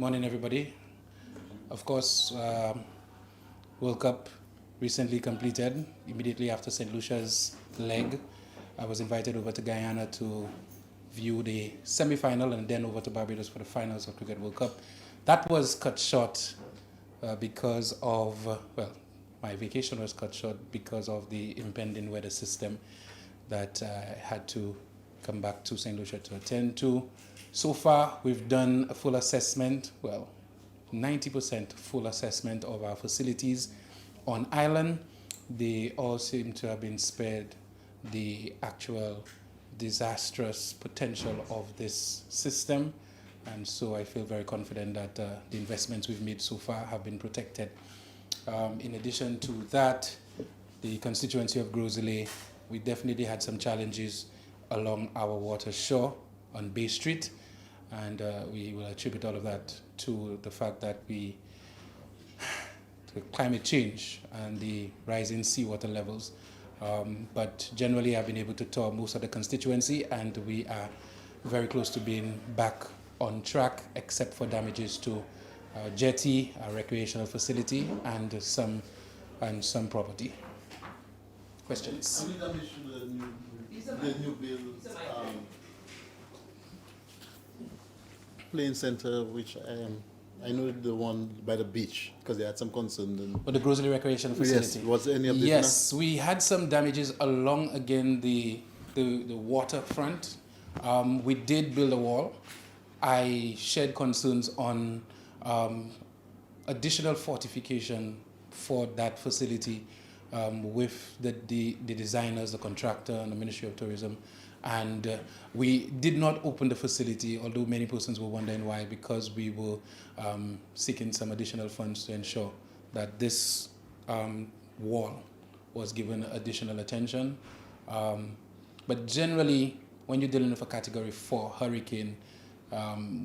Morning, everybody. Of course, World Cup recently completed. Immediately after St. Lucia's leg, I was invited over to Guyana to view the semi-final and then over to Barbados for the finals of Cricket World Cup. That was cut short because of, my vacation was cut short because of the impending weather system that I had to come back to St. Lucia to attend to. So far, we've done a full assessment, 90% full assessment of our facilities on island. They all seem to have been spared the actual disastrous potential of this system. And so I feel very confident that the investments we've made so far have been protected. In addition to that, the constituency of Groseley, we definitely had some challenges along our water shore on Bay Street. And we will attribute all of that to the fact that the climate change and the rising seawater levels. But generally, I've been able to tour most of the constituency, and we are very close to being back on track, except for damages to our jetty, our recreational facility, and some property. Questions? How many damage to the new build playing center, which I know the one by the beach, because they had some concern. But the Groseley Recreation Facility. Yes, was there any update? Yes, we had some damages along again the waterfront. We did build a wall. I shared concerns on additional fortification for that facility with the designers, the contractor, and the Ministry of Tourism. And we did not open the facility, although many persons were wondering why, because we were seeking some additional funds to ensure that this wall was given additional attention. But generally, when you're dealing with a Category 4 hurricane,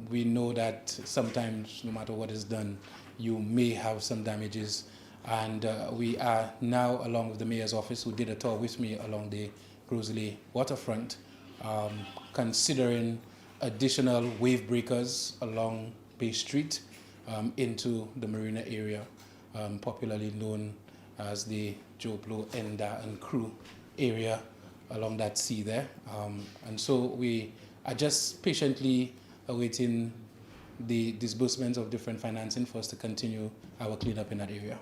we know that sometimes, no matter what is done, you may have some damages. And we are now, along with the Mayor's office, who did a tour with me along the Groseley waterfront, considering additional wave breakers along Bay Street into the marina area, popularly known as the Joe Blow, Enda and Crew area along that sea there. And so we are just patiently awaiting the disbursement of different financing for us to continue our cleanup in that area.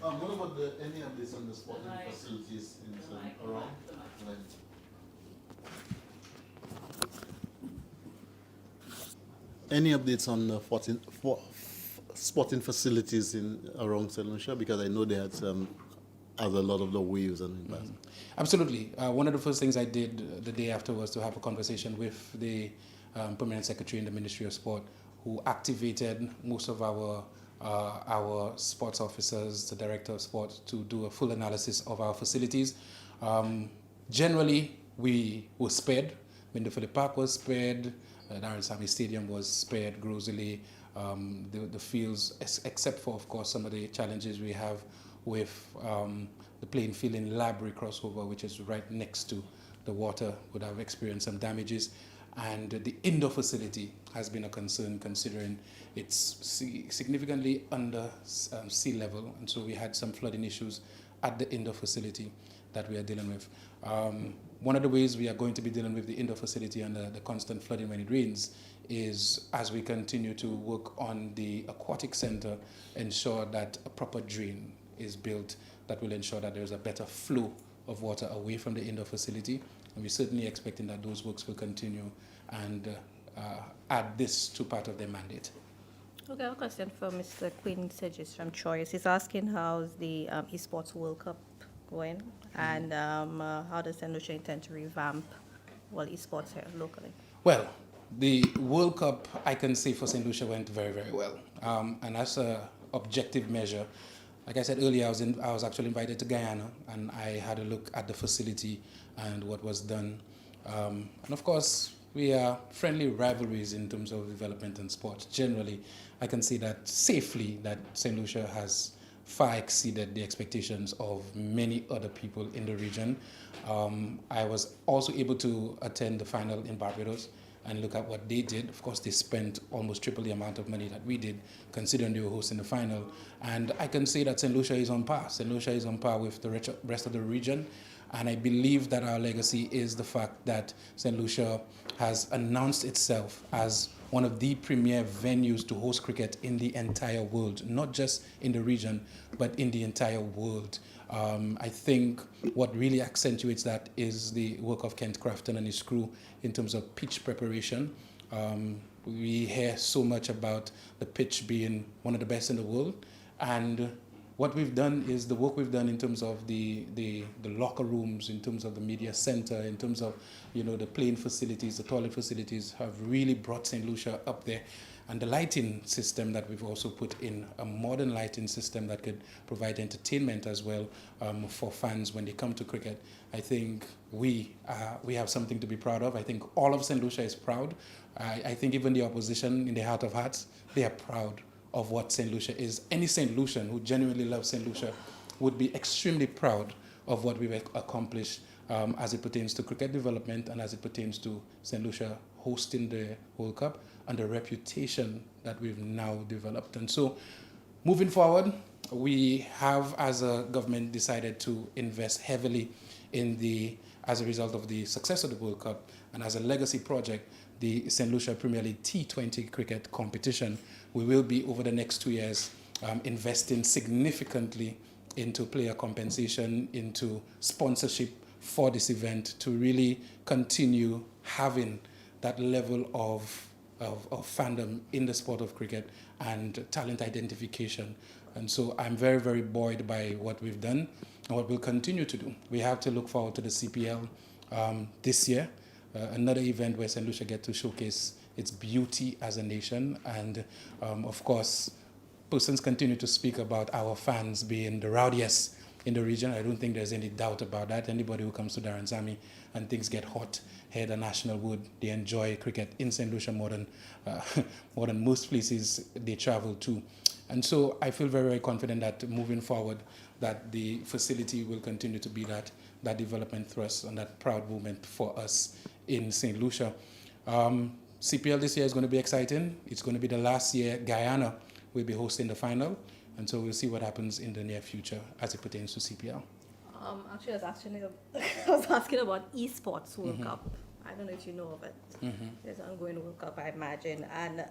What about any updates on the sporting facilities around? Any updates on the sporting facilities around St. Lucia? Because I know they had a lot of the waves and impact. Absolutely. One of the first things I did the day after was to have a conversation with the Permanent Secretary in the Ministry of Sport, who activated most of our sports officers, the Director of Sport, to do a full analysis of our facilities. Generally, we were spared. Window-Philip Park was spared. Darren Sammy Stadium was spared. Groseley, the fields, except for, of course, some of the challenges we have with the playing field in Labrie crossover, which is right next to the water, would have experienced some damages. And the indoor facility has been a concern, considering it's significantly under sea level. And so we had some flooding issues at the indoor facility that we are dealing with. One of the ways we are going to be dealing with the indoor facility and the constant flooding when it rains is, as we continue to work on the aquatic center, ensure that a proper drain is built that will ensure that there's a better flow of water away from the indoor facility. And we're certainly expecting that those works will continue and add this to part of their mandate. Okay, I have a question for Mr. Quinn Sedges from Choice. He's asking how's the Esports World Cup going, and how does St. Lucia intend to revamp esports here locally? Well, the World Cup, I can say for St. Lucia, went very, very well. And as an objective measure, like I said earlier, I was actually invited to Guyana, and I had a look at the facility and what was done. And of course, we are friendly rivalries in terms of development and sport. Generally, I can say that safely that St. Lucia has far exceeded the expectations of many other people in the region. I was also able to attend the final in Barbados and look at what they did. Of course, they spent almost triple the amount of money that we did, considering they were hosting the final. And I can say that St. Lucia is on par. St. Lucia is on par with the rest of the region. And I believe that our legacy is the fact that St. Lucia has announced itself as one of the premier venues to host cricket in the entire world, not just in the region, but in the entire world. I think what really accentuates that is the work of Kent Crafton and his crew in terms of pitch preparation. We hear so much about the pitch being one of the best in the world, and what we've done is the work we've done in terms of the locker rooms, in terms of the media center, in terms of the playing facilities, the toilet facilities have really brought St. Lucia up there. And the lighting system that we've also put in, a modern lighting system that could provide entertainment as well for fans when they come to cricket. I think we have something to be proud of. I think all of St. Lucia is proud. I think even the opposition, in their heart of hearts, they are proud of what St. Lucia is. Any St. Lucian who genuinely loves St. Lucia would be extremely proud of what we've accomplished as it pertains to cricket development and as it pertains to St. Lucia hosting the World Cup and the reputation that we've now developed. And so moving forward, we have as a government decided to invest heavily as a result of the success of the World Cup and as a legacy project, the St. Lucia Premier League T20 cricket competition. We will be, over the next 2 years, investing significantly into player compensation, into sponsorship for this event to really continue having that level of fandom in the sport of cricket and talent identification. And so I'm very, very buoyed by what we've done and what we'll continue to do. We have to look forward to the CPL this year, another event where St. Lucia get to showcase its beauty as a nation. And of course, persons continue to speak about our fans being the rowdiest in the region. I don't think there's any doubt about that. Anybody who comes to Darren and things get hot here at the National Wood, they enjoy cricket in St. Lucia more than most places they travel to. And so I feel very, very confident that moving forward, that the facility will continue to be that development thrust and that proud moment for us in St. Lucia. CPL this year is going to be exciting. It's going to be the last year Guyana will be hosting the final. And so we'll see what happens in the near future as it pertains to CPL. Actually, I was asking about esports World Cup. I don't know if you know of it. There's an ongoing World Cup, I imagine. And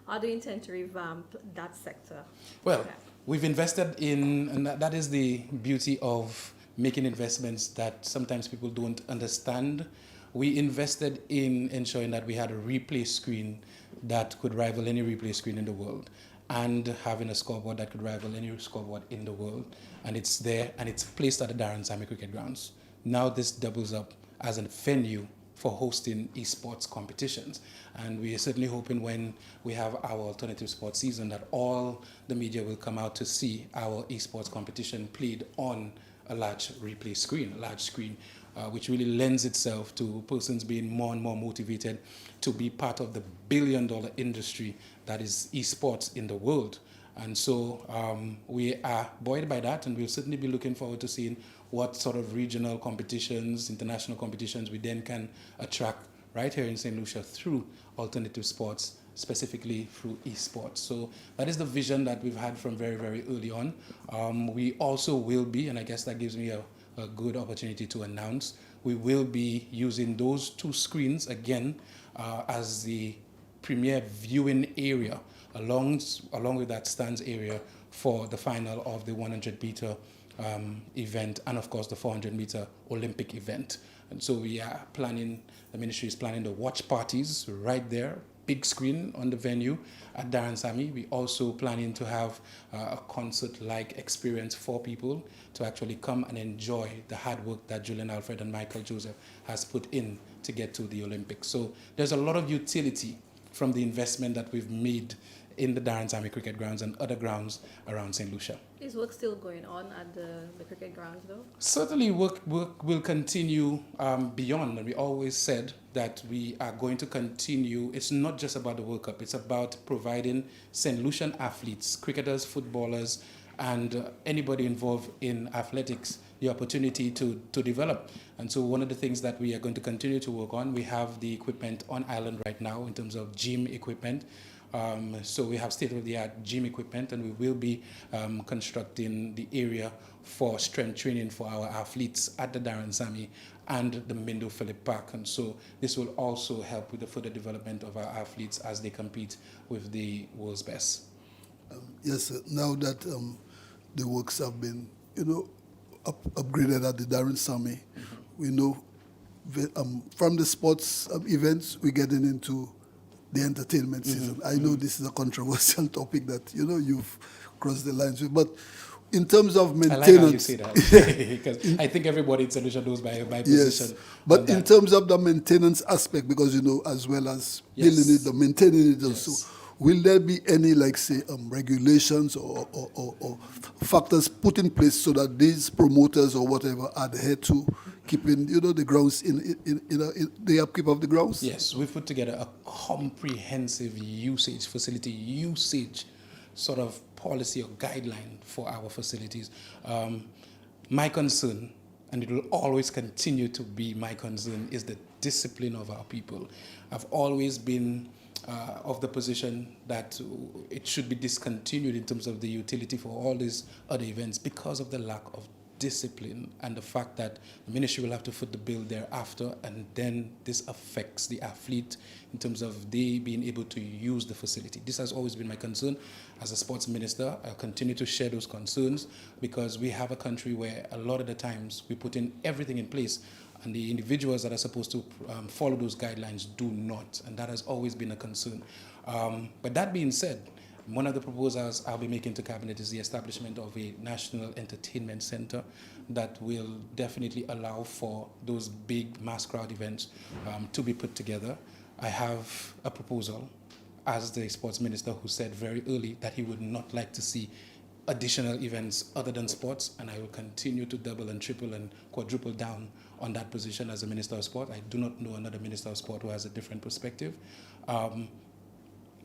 how do you intend to revamp that sector? Well, we've invested in, and that is the beauty of making investments that sometimes people don't understand. We invested in ensuring that we had a replay screen that could rival any replay screen in the world, and having a scoreboard that could rival any scoreboard in the world. And it's there, and it's placed at the Darren Sammy Cricket Grounds. Now this doubles up as a venue for hosting esports competitions. And we are certainly hoping when we have our alternative sports season that all the media will come out to see our esports competition played on a large replay screen, a large screen, which really lends itself to persons being more and more motivated to be part of the billion-dollar industry that is esports in the world. And so we are buoyed by that, and we'll certainly be looking forward to seeing what sort of regional competitions, international competitions we then can attract right here in St. Lucia through alternative sports, specifically through esports. So that is the vision that we've had from very, very early on. We also will be, and I guess that gives me a good opportunity to announce, we will be using those two screens again as the premier viewing area along with that stands area for the final of the 100-meter event and of course the 400-meter Olympic event. And so we are planning, the ministry is planning the watch parties right there, big screen on the venue at Darren Sammy. We also planning to have a concert-like experience for people to actually come and enjoy the hard work that Julian Alfred and Michael Joseph has put in to get to the Olympics. So there's a lot of utility from the investment that we've made in the Darren Sammy Cricket Grounds and other grounds around St. Lucia. Is work still going on at the cricket grounds though? Certainly work will continue beyond, and we always said that we are going to continue. It's not just about the World Cup, it's about providing St. Lucian athletes, cricketers, footballers, and anybody involved in athletics the opportunity to develop. And so one of the things that we are going to continue to work on, we have the equipment on island right now in terms of gym equipment. So we have state-of-the-art gym equipment, and we will be constructing the area for strength training for our athletes at the Darren Sammy and the Mindo Philip Park. And so this will also help with the further development of our athletes as they compete with the world's best. Yes, sir. Now that the works have been, upgraded at the Darren Sammy, we know from the sports events, we're getting into the entertainment season. I know this is a controversial topic that, you've crossed the lines with, but in terms of maintenance... I like how you say that, because I think everybody in Solution knows my position. Yes, but in terms of the maintenance aspect, because, as well as building it, the maintaining it also, will there be any, regulations or factors put in place so that these promoters or whatever adhere to keeping, the grounds in the upkeep of the grounds? Yes, we've put together a comprehensive facility usage sort of policy or guideline for our facilities. My concern, and it will always continue to be my concern, is the discipline of our people. I've always been of the position that it should be discontinued in terms of the utility for all these other events because of the lack of discipline and the fact that the ministry will have to foot the bill thereafter, and then this affects the athlete in terms of they being able to use the facility. This has always been my concern. As a sports minister, I'll continue to share those concerns because we have a country where a lot of the times we put in everything in place and the individuals that are supposed to follow those guidelines do not, and that has always been a concern. But that being said, one of the proposals I'll be making to Cabinet is the establishment of a national entertainment center that will definitely allow for those big mass crowd events to be put together. I have a proposal as the sports minister who said very early that he would not like to see additional events other than sports, and I will continue to double and triple and quadruple down on that position as a Minister of Sport. I do not know another Minister of Sport who has a different perspective.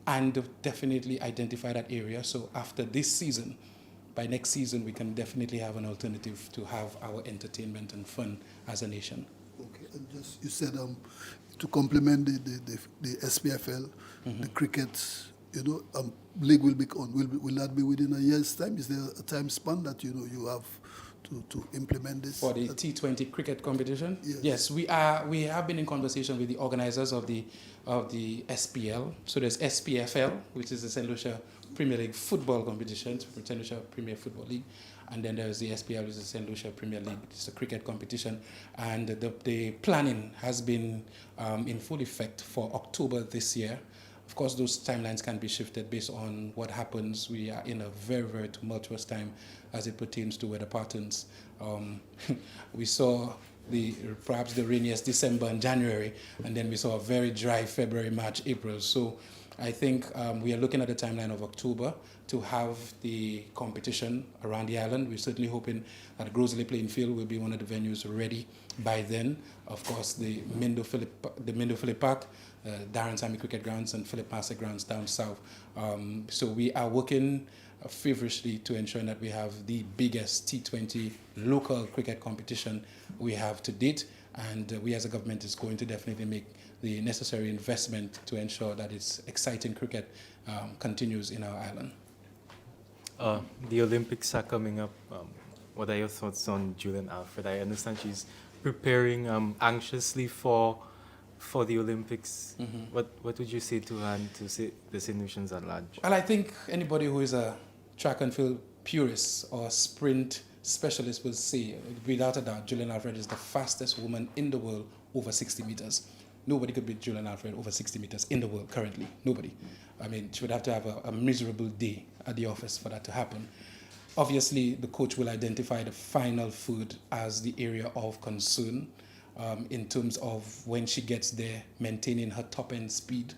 And definitely identify that area. So after this season, by next season, we can definitely have an alternative to have our entertainment and fun as a nation. Okay, and just you said to complement the SPFL, the cricket, league will be on. Will that be within a year's time? Is there a time span that you have to implement this? For the T20 cricket competition? Yes. We have been in conversation with the organizers of the SPL. So there's SPFL, which is the St. Lucia Premier League football competition, St. Lucia Premier Football League. And then there's the SPL, which is the St. Lucia Premier League. It's a cricket competition. And the planning has been in full effect for October this year. Of course, those timelines can be shifted based on what happens. We are in a very, very tumultuous time as it pertains to weather patterns. We saw perhaps the rainiest December and January, and then we saw a very dry February, March, April. So I think we are looking at a timeline of October to have the competition around the island. We're certainly hoping that Grosley Playing Field will be one of the venues ready by then. Of course, the Mindo Philip Park, Darren Sammy Cricket Grounds, and Philip Master Grounds down south. So we are working feverishly to ensure that we have the biggest T20 local cricket competition we have to date, and we as a government is going to definitely make the necessary investment to ensure that it's exciting cricket continues in our island. The Olympics are coming up. What are your thoughts on Julian Alfred? I understand she's preparing anxiously for the Olympics. What would you say to her and to say the St. Lucians at large? Well, I think anybody who is a track and field purist or sprint specialist will say, without a doubt, Julian Alfred is the fastest woman in the world over 60 meters. Nobody could beat Julian Alfred over 60 meters in the world currently. Nobody. I mean, she would have to have a miserable day at the office for that to happen. Obviously, the coach will identify the final food as the area of concern in terms of when she gets there, maintaining her top-end speed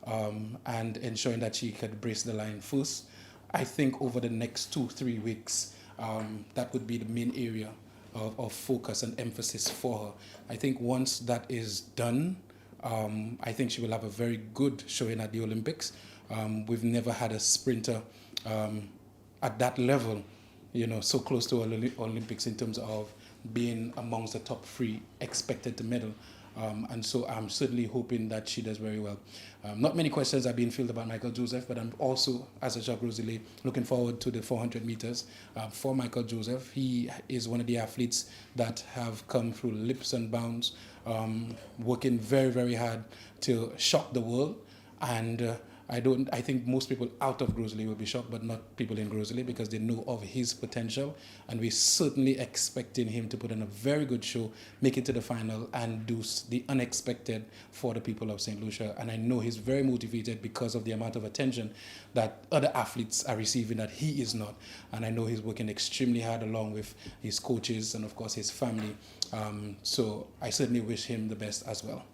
and ensuring that she could brace the line first. I think over the next 2-3 weeks, that would be the main area of focus and emphasis for her. I think once that is done, I think she will have a very good showing at the Olympics. We've never had a sprinter at that level so close to Olympics in terms of being amongst the top 3 expected to medal. And so I'm certainly hoping that she does very well. Not many questions are being fielded about Michael Joseph, but I'm also, as a Jacques Rosillet, looking forward to the 400 meters for Michael Joseph. He is one of the athletes that have come through leaps and bounds, working very, very hard to shock the world. And I think most people out of Grosley will be shocked, but not people in Grosley, because they know of his potential. And we're certainly expecting him to put in a very good show, make it to the final, and do the unexpected for the people of St. Lucia. And I know he's very motivated because of the amount of attention that other athletes are receiving that he is not. And I know he's working extremely hard along with his coaches and, of course, his family. So I certainly wish him the best as well.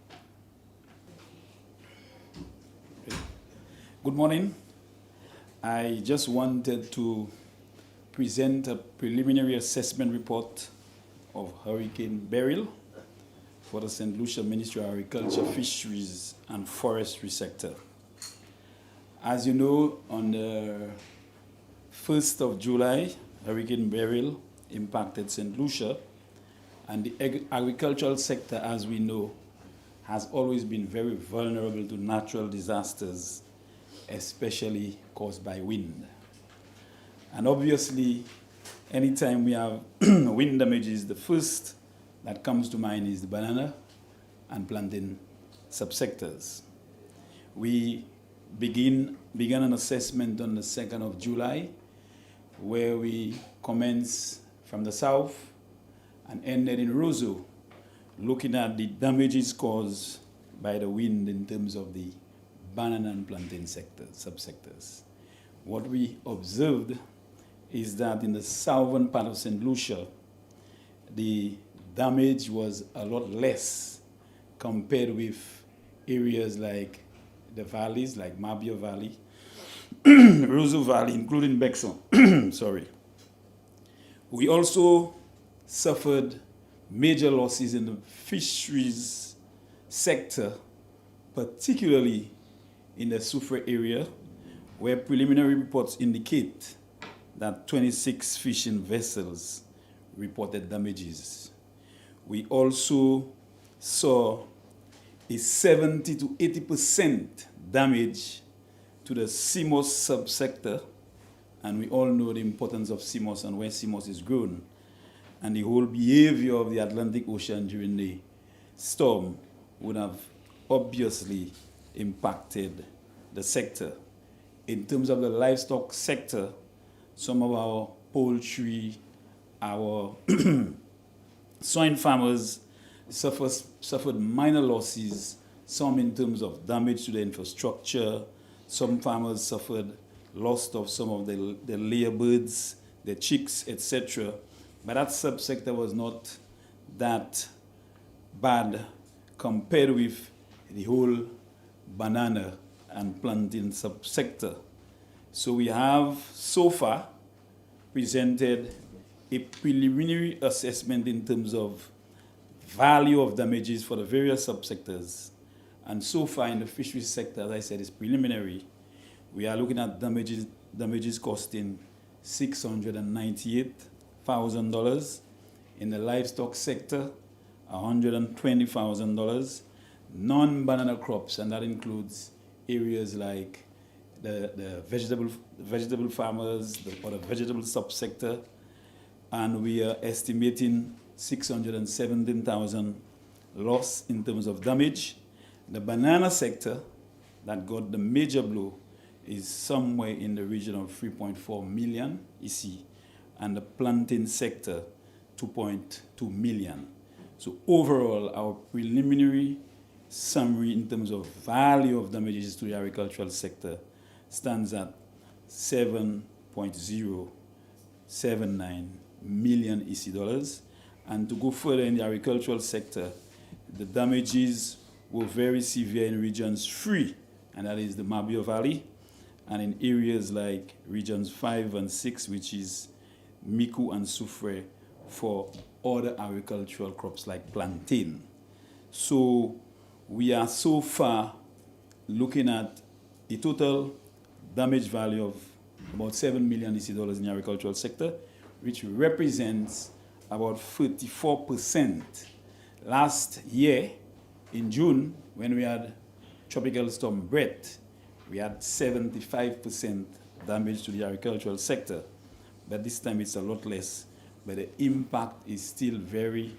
Good morning. I just wanted to present a preliminary assessment report of Hurricane Beryl for the St. Lucia Ministry of Agriculture, Fisheries and Forestry sector. As you know, on the 1st of July, Hurricane Beryl impacted St. Lucia, and the agricultural sector, as we know, has always been very vulnerable to natural disasters, especially caused by wind. And obviously, anytime we have wind damages, the first that comes to mind is the banana and plantain subsectors. We began an assessment on the 2nd of July, where we commenced from the south and ended in Roseau, looking at the damages caused by the wind in terms of the banana and plantain subsectors. What we observed is that in the southern part of St. Lucia, the damage was a lot less compared with areas like the valleys, like Mabia Valley, Roseau Valley, including Bexon. Sorry. We also suffered major losses in the fisheries sector, particularly in the Soufre area, where preliminary reports indicate that 26 fishing vessels reported damages. We also saw a 70 to 80% damage to the CMOS subsector, and we all know the importance of CMOS and where CMOS is grown, and the whole behavior of the Atlantic Ocean during the storm would have obviously impacted the sector. In terms of the livestock sector, some of our poultry, our swine farmers suffered minor losses, some in terms of damage to the infrastructure. Some farmers suffered loss of some of the layer birds, the chicks, etc. But that subsector was not that bad compared with the whole banana and plantain subsector. So we have so far presented a preliminary assessment in terms of value of damages for the various subsectors. And so far in the fisheries sector, as I said, is preliminary. We are looking at damages costing $698,000. In the livestock sector, $120,000. Non-banana crops, and that includes areas like the vegetable farmers or the vegetable subsector, and we are estimating $617,000 loss in terms of damage. The banana sector that got the major blow is somewhere in the region of 3.4 million EC, and the plantain sector 2.2 million. So overall, our preliminary summary in terms of value of damages to the agricultural sector stands at 7.079 million EC dollars. And to go further in the agricultural sector, the damages were very severe in regions 3, and that is the Mabia Valley, and in areas like regions 5 and 6, which is Miku and Soufre, for other agricultural crops like plantain. So we are so far looking at a total damage value of about 7 million EC dollars in the agricultural sector, which represents about 34%. Last year, in June, when we had Tropical Storm Brett, we had 75% damage to the agricultural sector. But this time it's a lot less. But the impact is still very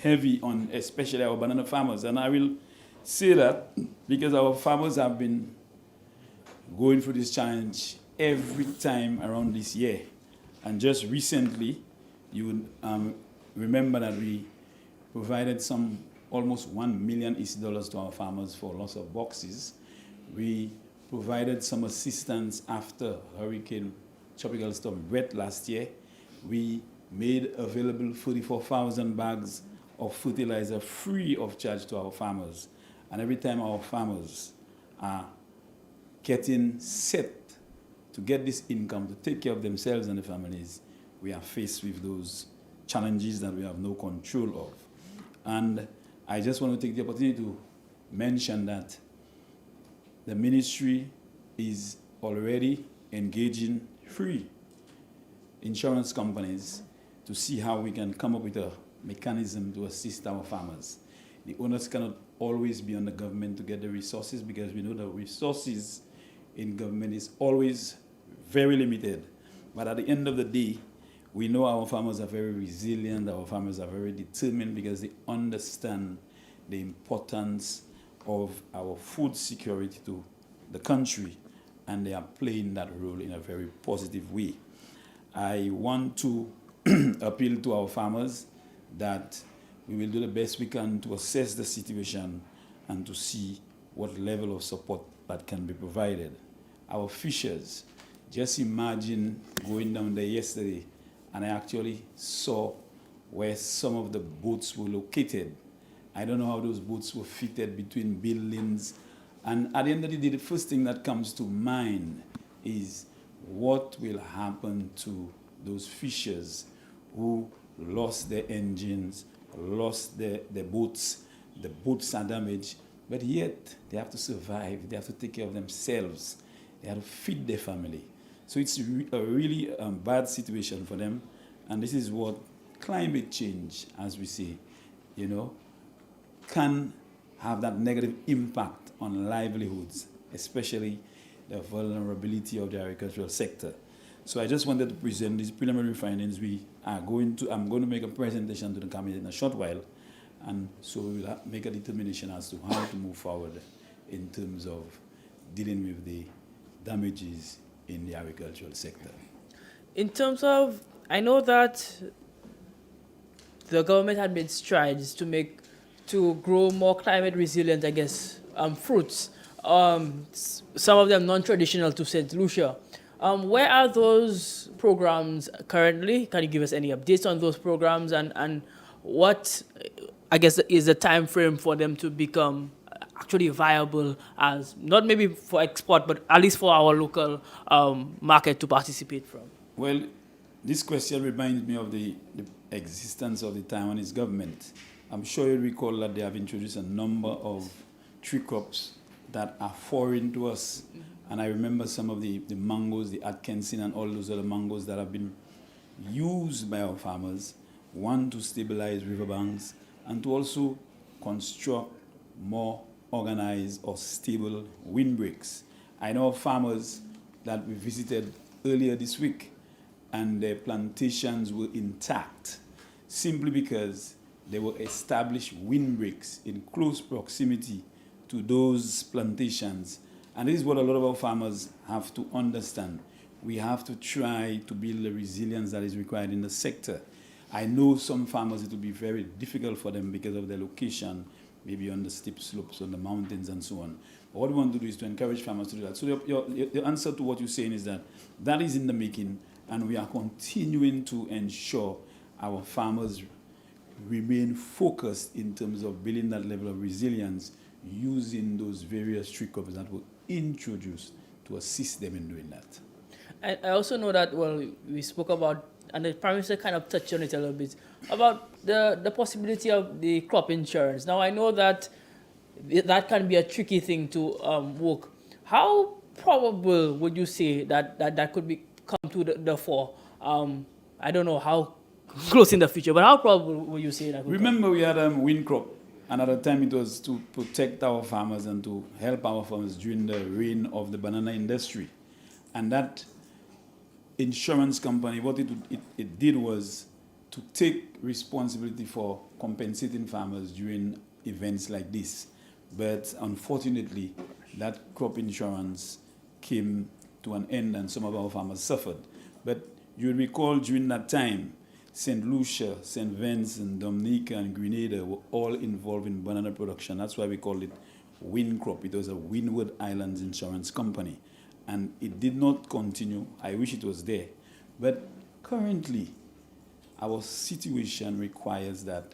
heavy on especially our banana farmers. And I will say that because our farmers have been going through this challenge every time around this year. And just recently, you would remember that we provided some almost $1 million dollars to our farmers for loss of boxes. We provided some assistance after Hurricane Tropical Storm Brett last year. We made available 44,000 bags of fertilizer free of charge to our farmers. And every time our farmers are getting set to get this income to take care of themselves and their families, we are faced with those challenges that we have no control of. And I just want to take the opportunity to mention that the ministry is already engaging free insurance companies to see how we can come up with a mechanism to assist our farmers. The owners cannot always be on the government to get the resources, because we know the resources in government is always very limited. But at the end of the day, we know our farmers are very resilient, our farmers are very determined, because they understand the importance of our food security to the country, and they are playing that role in a very positive way. I want to appeal to our farmers that we will do the best we can to assess the situation and to see what level of support that can be provided. Our fishers, just imagine going down there yesterday, and I actually saw where some of the boats were located. I don't know how those boats were fitted between buildings. And at the end of the day, the first thing that comes to mind is what will happen to those fishers who lost their engines, lost their boats. The boats are damaged, but yet they have to survive. They have to take care of themselves. They have to feed their family. So it's a really bad situation for them. And this is what climate change, as we say, can have that negative impact on livelihoods, especially the vulnerability of the agricultural sector. So I just wanted to present these preliminary findings. I'm going to make a presentation to the cabinet in a short while, and so we will make a determination as to how to move forward in terms of dealing with the damages in the agricultural sector. In terms of, I know that the government had made strides to grow more climate resilient, I guess, fruits. Some of them non-traditional to St. Lucia. Where are those programs currently? Can you give us any updates on those programs, and what, I guess, is the time frame for them to become actually viable, as not maybe for export, but at least for our local market to participate from? Well, this question reminds me of the existence of the Taiwanese government. I'm sure you recall that they have introduced a number of tree crops that are foreign to us. And I remember some of the mangoes, the Atkinson and all those other mangoes that have been used by our farmers, one, to stabilize riverbanks, and to also construct more organized or stable windbreaks. I know farmers that we visited earlier this week, and their plantations were intact simply because they were established windbreaks in close proximity to those plantations. And this is what a lot of our farmers have to understand. We have to try to build the resilience that is required in the sector. I know some farmers, it will be very difficult for them because of their location, maybe on the steep slopes, on the mountains, and so on. But what we want to do is to encourage farmers to do that. So the answer to what you're saying is that that is in the making, and we are continuing to ensure our farmers remain focused in terms of building that level of resilience using those various tree crops that were introduced to assist them in doing that. And I also know that, well, we spoke about, and the Prime Minister kind of touched on it a little bit, about the possibility of the crop insurance. Now, I know that that can be a tricky thing to work. How probable would you say that could come to the fore? I don't know how close in the future, but how probable would you say that could come? Remember, we had wind crop, and at the time it was to protect our farmers and to help our farmers during the reign of the banana industry. And that insurance company, what it did was to take responsibility for compensating farmers during events like this. But unfortunately, that crop insurance came to an end and some of our farmers suffered. But you will recall during that time, St. Lucia, St. Vincent, Dominica, and Grenada were all involved in banana production. That's why we called it Wind Crop. It was a Windward Islands insurance company. And it did not continue. I wish it was there. But currently, our situation requires that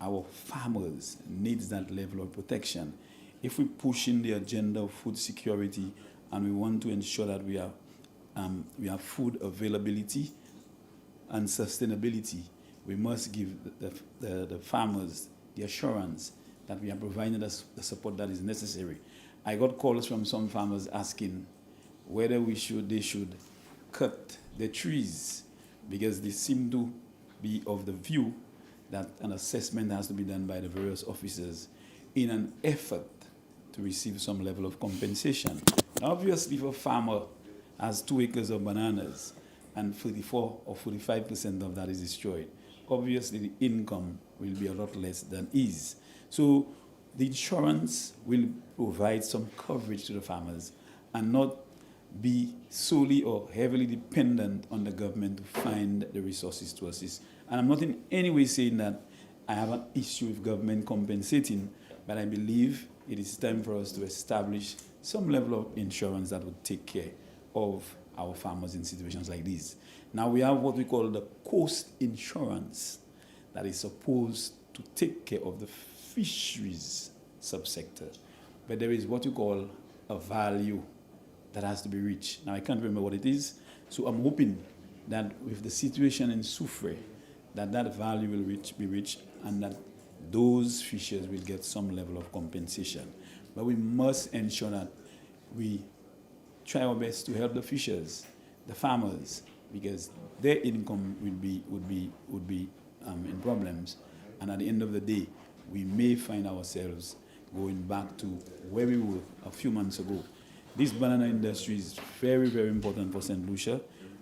our farmers need that level of protection. If we push in the agenda of food security and we want to ensure that we have food availability and sustainability, we must give the farmers the assurance that we are providing the support that is necessary. I got calls from some farmers asking whether they should cut the trees because they seem to be of the view that an assessment has to be done by the various officers in an effort to receive some level of compensation. Now, obviously, if a farmer has 2 acres of bananas and 44 or 45% of that is destroyed, obviously the income will be a lot less than is. So the insurance will provide some coverage to the farmers and not be solely or heavily dependent on the government to find the resources to assist. And I'm not in any way saying that I have an issue with government compensating, but I believe it is time for us to establish some level of insurance that would take care of our farmers in situations like this. Now we have what we call the coast insurance that is supposed to take care of the fisheries subsector. But there is what you call a value that has to be reached. Now I can't remember what it is, so I'm hoping that with the situation in Soufrière, that value will be reached and that those fishers will get some level of compensation. But we must ensure that we try our best to help the fishers, the farmers, because their income would be in problems. And at the end of the day, we may find ourselves going back to where we were a few months ago. This banana industry is very, very important for St. Lucia.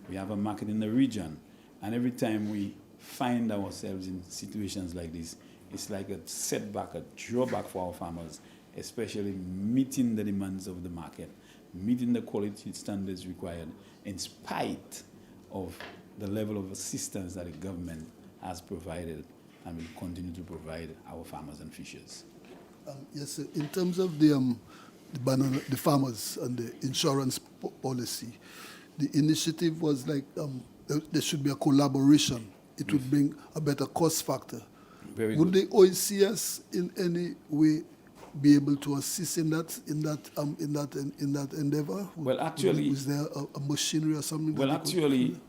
We have a market in the region. And every time we find ourselves in situations like this, it's like a setback, a drawback for our farmers, especially meeting the demands of the market, meeting the quality standards required, in spite of the level of assistance that the government has provided and will continue to provide our farmers and fishers. Yes, sir. In terms of the farmers and the insurance policy, the initiative was like there should be a collaboration. It would bring a better cost factor. Very Would good. the OECS in any way be able to assist in that endeavor? Well, actually, is there a machinery or something? Well, actually,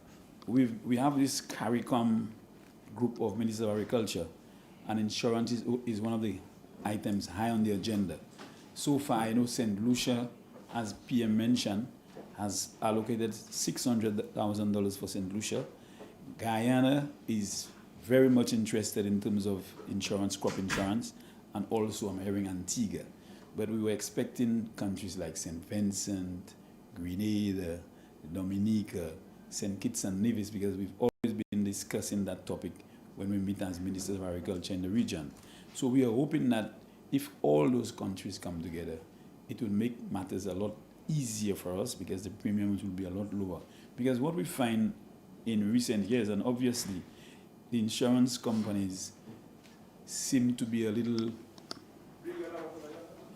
we have this CARICOM group of Ministers of Agriculture, and insurance is one of the items high on the agenda. So far, I know St. Lucia, as PM mentioned, has allocated $600,000 for St. Lucia. Guyana is very much interested in terms of insurance, crop insurance, and also I'm hearing Antigua. But we were expecting countries like St. Vincent, Grenada, Dominica, St. Kitts and Nevis, because we've always been discussing that topic when we meet as Ministers of Agriculture in the region. So we are hoping that if all those countries come together, it will make matters a lot easier for us because the premiums will be a lot lower. Because what we find in recent years, and obviously the insurance companies seem to be a little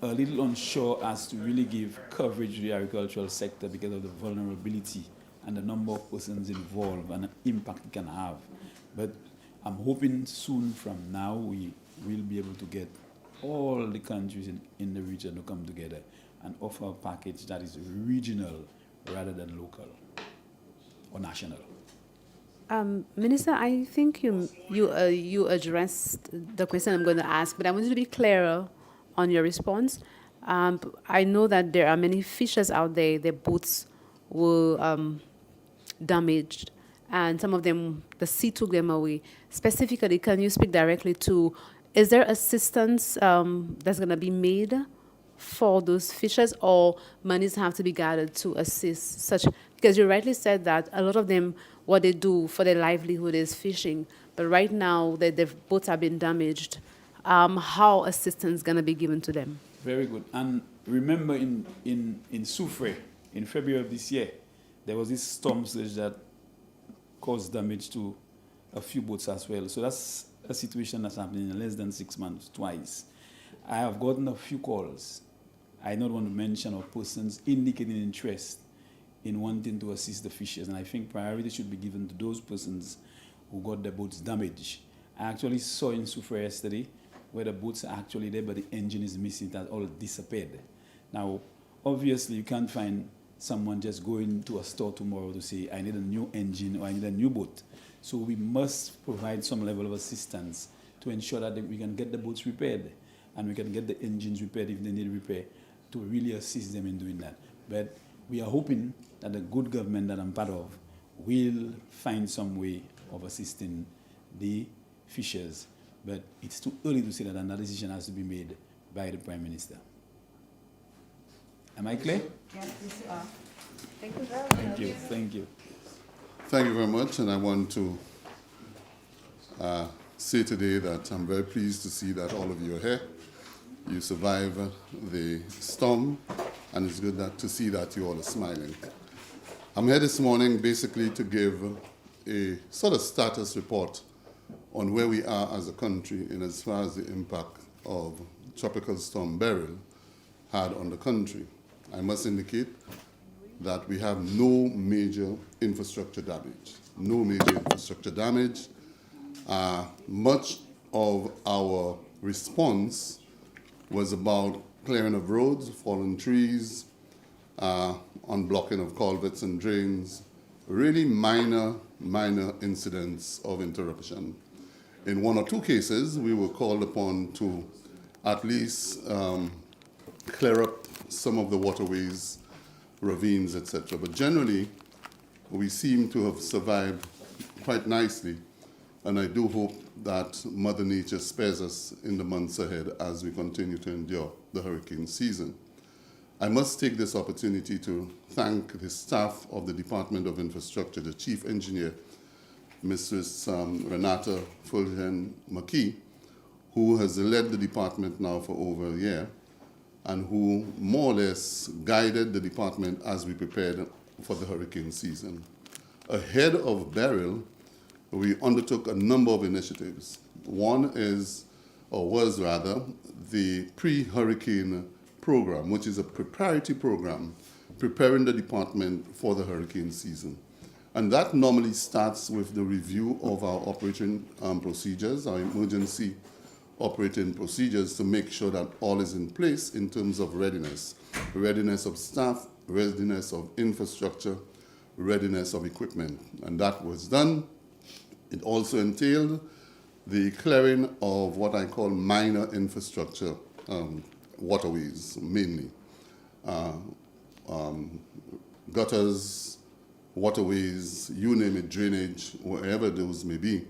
unsure as to really give coverage to the agricultural sector because of the vulnerability and the number of persons involved and the impact it can have. But I'm hoping soon from now we will be able to get all the countries in the region to come together and offer a package that is regional rather than local or national. Minister, I think you addressed the question I'm going to ask, but I want you to be clearer on your response. I know that there are many fishers out there, their boats were damaged, and some of them, the sea took them away. Specifically, can you speak directly to, is there assistance that's going to be made for those fishers, or monies have to be gathered to assist such? Because you rightly said that a lot of them, what they do for their livelihood is fishing, but right now their boats have been damaged. How assistance going to be given to them? Very good. And remember in Soufrière, in February of this year, there was this storm surge that caused damage to a few boats as well. So that's a situation that's happening in less than 6 months, twice. I have gotten a few calls. I don't want to mention of persons indicating interest in wanting to assist the fishers, and I think priority should be given to those persons who got their boats damaged. I actually saw in Soufrière yesterday where the boats are actually there, but the engine is missing. It has all disappeared. Now, obviously, you can't find someone just going to a store tomorrow to say, I need a new engine or I need a new boat. So we must provide some level of assistance to ensure that we can get the boats repaired and we can get the engines repaired if they need repair, to really assist them in doing that. But we are hoping that the good government that I'm part of will find some way of assisting the fishers. But it's too early to say that, and that decision has to be made by the Prime Minister. Am I clear? Yes, you are. Thank you very much. Thank you. Thank you. Thank you very much, and I want to say today that I'm very pleased to see that all of you are here. You survived the storm, and it's good to see that you all are smiling. I'm here this morning basically to give a sort of status report on where we are as a country in as far as the impact of Tropical Storm Beryl had on the country. I must indicate that we have no major infrastructure damage. No major infrastructure damage. Much of our response was about clearing of roads, fallen trees, unblocking of culverts and drains, really minor incidents of interruption. In one or two cases, we were called upon to at least clear up some of the waterways, ravines, etc. But generally, we seem to have survived quite nicely, and I do hope that Mother Nature spares us in the months ahead as we continue to endure the hurricane season. I must take this opportunity to thank the staff of the Department of Infrastructure, the Chief Engineer, Mrs. Renata Fulgen-McKee, who has led the department now for over a year, and who more or less guided the department as we prepared for the hurricane season. Ahead of Beryl, we undertook a number of initiatives. One is, or was rather, the pre-hurricane program, which is a preparatory program preparing the department for the hurricane season. And that normally starts with the review of our operating procedures, our emergency operating procedures, to make sure that all is in place in terms of readiness. Readiness of staff, readiness of infrastructure, readiness of equipment. And that was done. It also entailed the clearing of what I call minor infrastructure waterways, mainly. Gutters, waterways, you name it, drainage, wherever those may be,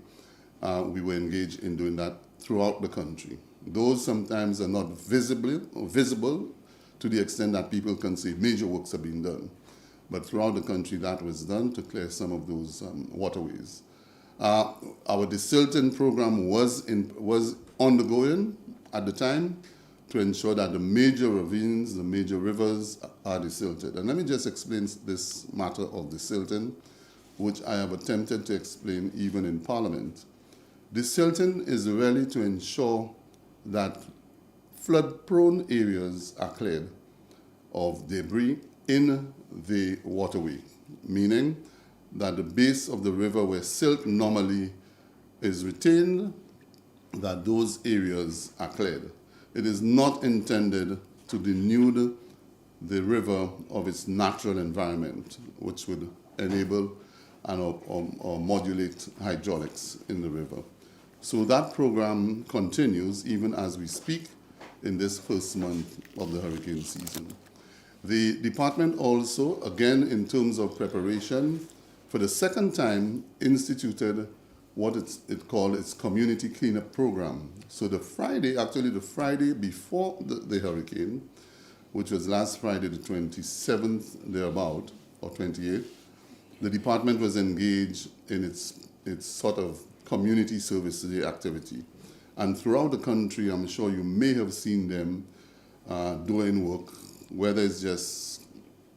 we were engaged in doing that throughout the country. Those sometimes are not visible to the extent that people can say major works are being done. But throughout the country, that was done to clear some of those waterways. Our desilting program was undergoing at the time to ensure that the major ravines, the major rivers are desilted. And let me just explain this matter of desilting, which I have attempted to explain even in Parliament. Desilting is really to ensure that flood-prone areas are cleared of debris in the waterway, meaning that the base of the river where silt normally is retained, that those areas are cleared. It is not intended to denude the river of its natural environment, which would enable or modulate hydraulics in the river. So that program continues even as we speak in this first month of the hurricane season. The department also, again in terms of preparation, for the second time, instituted what it called its community cleanup program. So the Friday before the hurricane, which was last Friday, the 27th, thereabout, or 28th, the department was engaged in its sort of community service day activity. And throughout the country, I'm sure you may have seen them doing work, whether it's just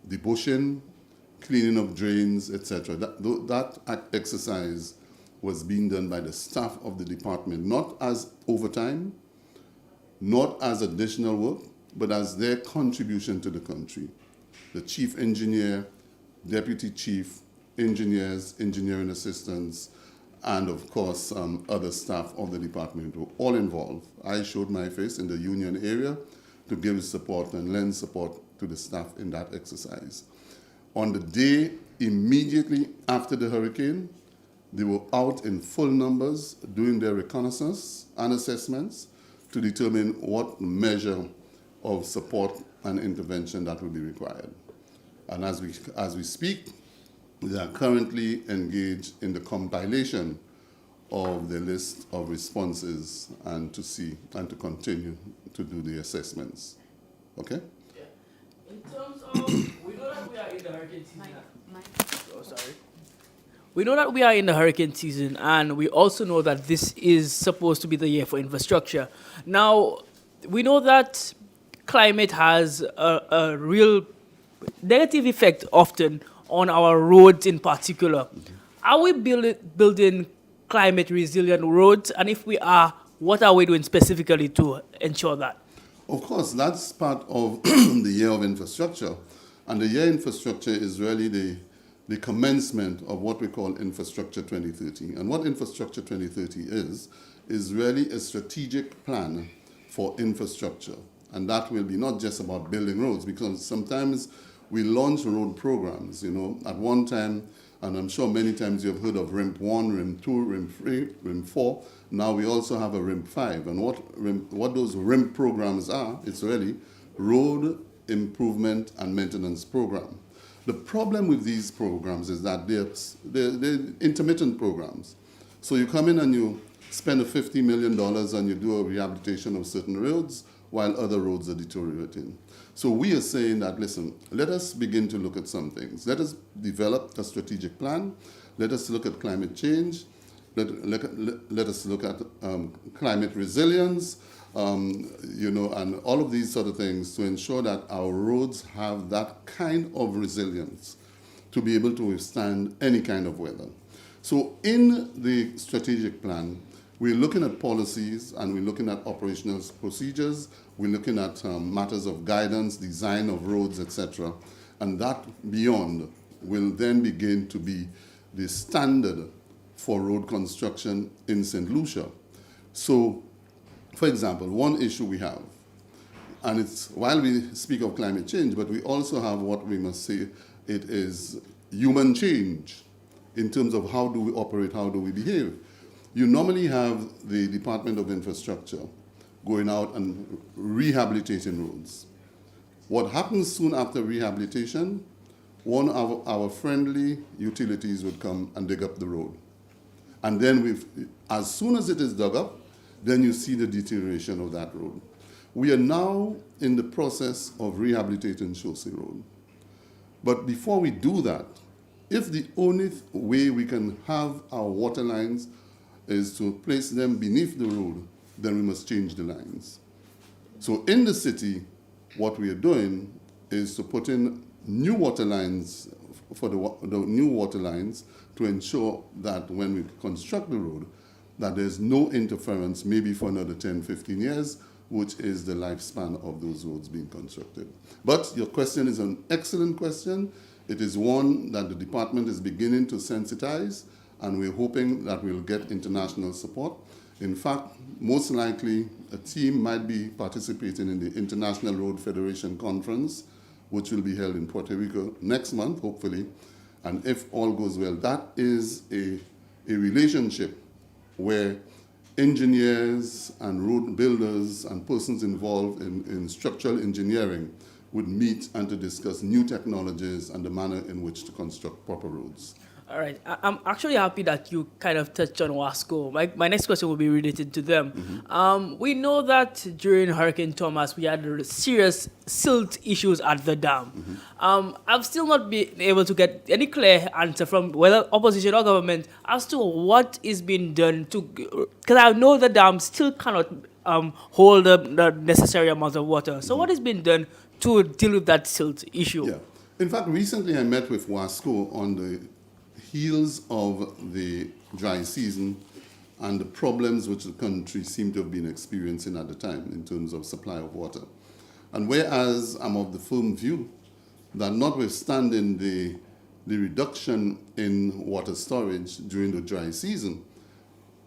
debushing, cleaning of drains, etc. That exercise was being done by the staff of the department, not as overtime, not as additional work, but as their contribution to the country. The chief engineer, deputy chief, engineers, engineering assistants, and of course other staff of the department were all involved. I showed my face in the union area to give support and lend support to the staff in that exercise. On the day immediately after the hurricane, they were out in full numbers doing their reconnaissance and assessments to determine what measure of support and intervention that will be required. And as we speak, they are currently engaged in the compilation of the list of responses and to continue to do the assessments. Okay? In terms of, we know that we are in the hurricane season. Oh, sorry. We know that we are in the hurricane season, and we also know that this is supposed to be the year for infrastructure. Now, we know that climate has a real negative effect often on our roads in particular. Are we building climate resilient roads? And if we are, what are we doing specifically to ensure that? Of course, that's part of the year of infrastructure. And the year infrastructure is really the commencement of what we call Infrastructure 2030. And what Infrastructure 2030 is really a strategic plan for infrastructure. And that will be not just about building roads, because sometimes we launch road programs, at one time, and I'm sure many times you've heard of RIMP 1, RIMP 2, RIMP 3, RIMP 4. Now we also have a RIMP 5. And what those RIMP programs are, it's really road improvement and maintenance program. The problem with these programs is that they're intermittent programs. So you come in and you spend $50 million and you do a rehabilitation of certain roads while other roads are deteriorating. So we are saying that, listen, let us begin to look at some things. Let us develop a strategic plan. Let us look at climate change. Let us look at climate resilience, and all of these sort of things to ensure that our roads have that kind of resilience to be able to withstand any kind of weather. So in the strategic plan, we're looking at policies and we're looking at operational procedures. We're looking at matters of guidance, design of roads, etc. And that beyond will then begin to be the standard for road construction in St. Lucia. So, for example, one issue we have, and it's while we speak of climate change, but we also have what we must say, it is human change in terms of how do we operate, how do we behave. You normally have the Department of Infrastructure going out and rehabilitating roads. What happens soon after rehabilitation, one of our friendly utilities would come and dig up the road. And then as soon as it is dug up, then you see the deterioration of that road. We are now in the process of rehabilitating Chaussee Road. But before we do that, if the only way we can have our water lines is to place them beneath the road, then we must change the lines. So in the city, what we are doing is to put in new water lines for the new water lines to ensure that when we construct the road, that there's no interference maybe for another 10, 15 years, which is the lifespan of those roads being constructed. But your question is an excellent question. It is one that the department is beginning to sensitize, and we're hoping that we'll get international support. In fact, most likely a team might be participating in the International Road Federation Conference, which will be held in Puerto Rico next month, hopefully. And if all goes well, that is a relationship where engineers and road builders and persons involved in structural engineering would meet and to discuss new technologies and the manner in which to construct proper roads. All right. I'm actually happy that you kind of touched on Wasco. My next question will be related to them. We know that during Hurricane Thomas, we had serious silt issues at the dam. I've still not been able to get any clear answer from whether opposition or government as to what is being done to, because I know the dam still cannot hold the necessary amount of water. So what is being done to deal with that silt issue? Yeah. In fact, recently I met with Wasco on the heels of the dry season and the problems which the country seemed to have been experiencing at the time in terms of supply of water. And whereas I'm of the firm view that notwithstanding the reduction in water storage during the dry season,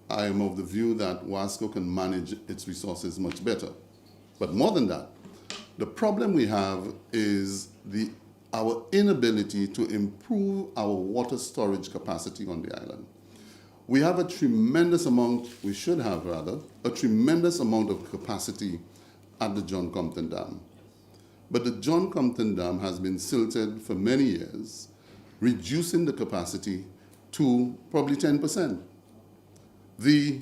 I am of the view that Wasco can manage its resources much better. But more than that, the problem we have is our inability to improve our water storage capacity on the island. We have a tremendous amount, we should have rather, a tremendous amount of capacity at the John Compton Dam. But the John Compton Dam has been silted for many years, reducing the capacity to probably 10%. The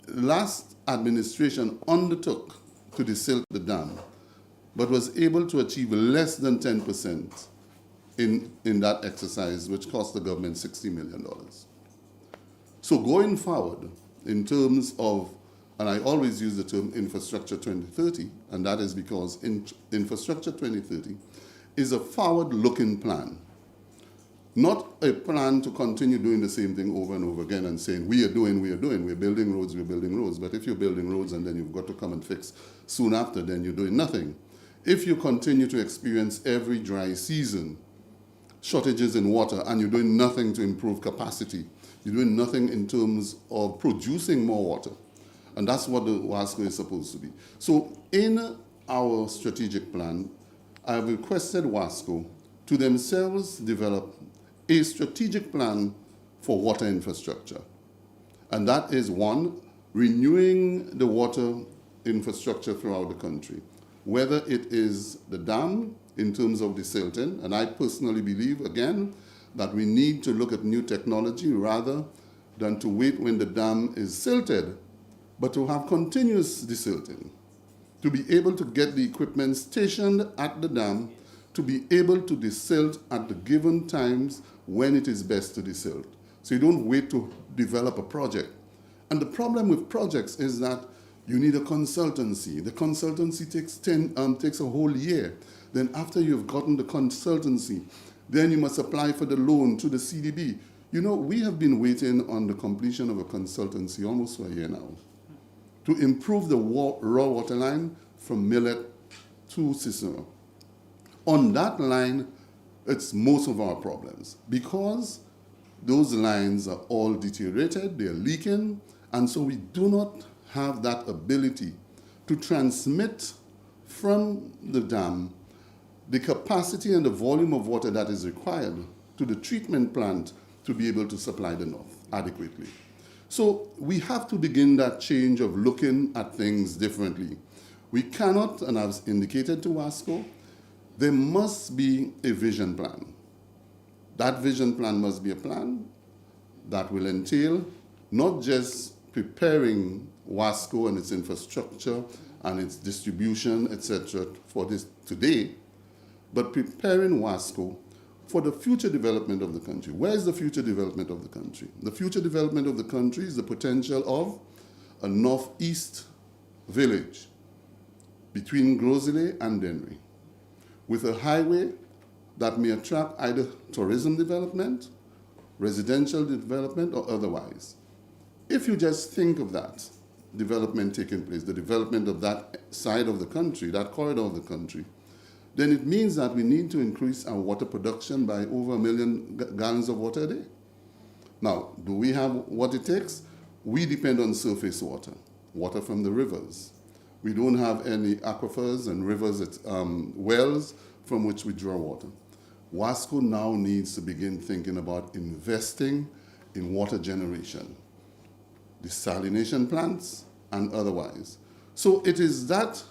last administration undertook to desilt the dam, but was able to achieve less than 10% in that exercise, which cost the government $60 million. So going forward, in terms of, and I always use the term Infrastructure 2030, and that is because Infrastructure 2030 is a forward-looking plan, not a plan to continue doing the same thing over and over again and saying, we're building roads. But if you're building roads and then you've got to come and fix soon after, then you're doing nothing. If you continue to experience every dry season shortages in water and you're doing nothing to improve capacity, you're doing nothing in terms of producing more water. And that's what the Wasco is supposed to be. So in our strategic plan, I have requested Wasco to themselves develop a strategic plan for water infrastructure. And that is one, renewing the water infrastructure throughout the country, whether it is the dam in terms of the silting, and I personally believe, again, that we need to look at new technology rather than to wait when the dam is silted, but to have continuous desilting, to be able to get the equipment stationed at the dam, to be able to desilt at the given times when it is best to desilt. So you don't wait to develop a project. And the problem with projects is that you need a consultancy. The consultancy takes a whole year. Then after you've gotten the consultancy, then you must apply for the loan to the CDB. You know, we have been waiting on the completion of a consultancy almost for a year now to improve the raw water line from Millet to Cicero. On that line, it's most of our problems because those lines are all deteriorated, they're leaking, and so we do not have that ability to transmit from the dam the capacity and the volume of water that is required to the treatment plant to be able to supply the north adequately. So we have to begin that change of looking at things differently. We cannot, and I've indicated to Wasco, there must be a vision plan. That vision plan must be a plan that will entail not just preparing Wasco and its infrastructure and its distribution, etc., for this today, but preparing Wasco for the future development of the country. Where is the future development of the country? The future development of the country is the potential of a northeast village between Grosile and Dennery, with a highway that may attract either tourism development, residential development, or otherwise. If you just think of that development taking place, the development of that side of the country, that corridor of the country, then it means that we need to increase our water production by over 1 million gallons of water a day. Now, do we have what it takes? We depend on surface water, water from the rivers. We don't have any aquifers and rivers, wells from which we draw water. Wasco now needs to begin thinking about investing in water generation, desalination plants, and otherwise. So it is that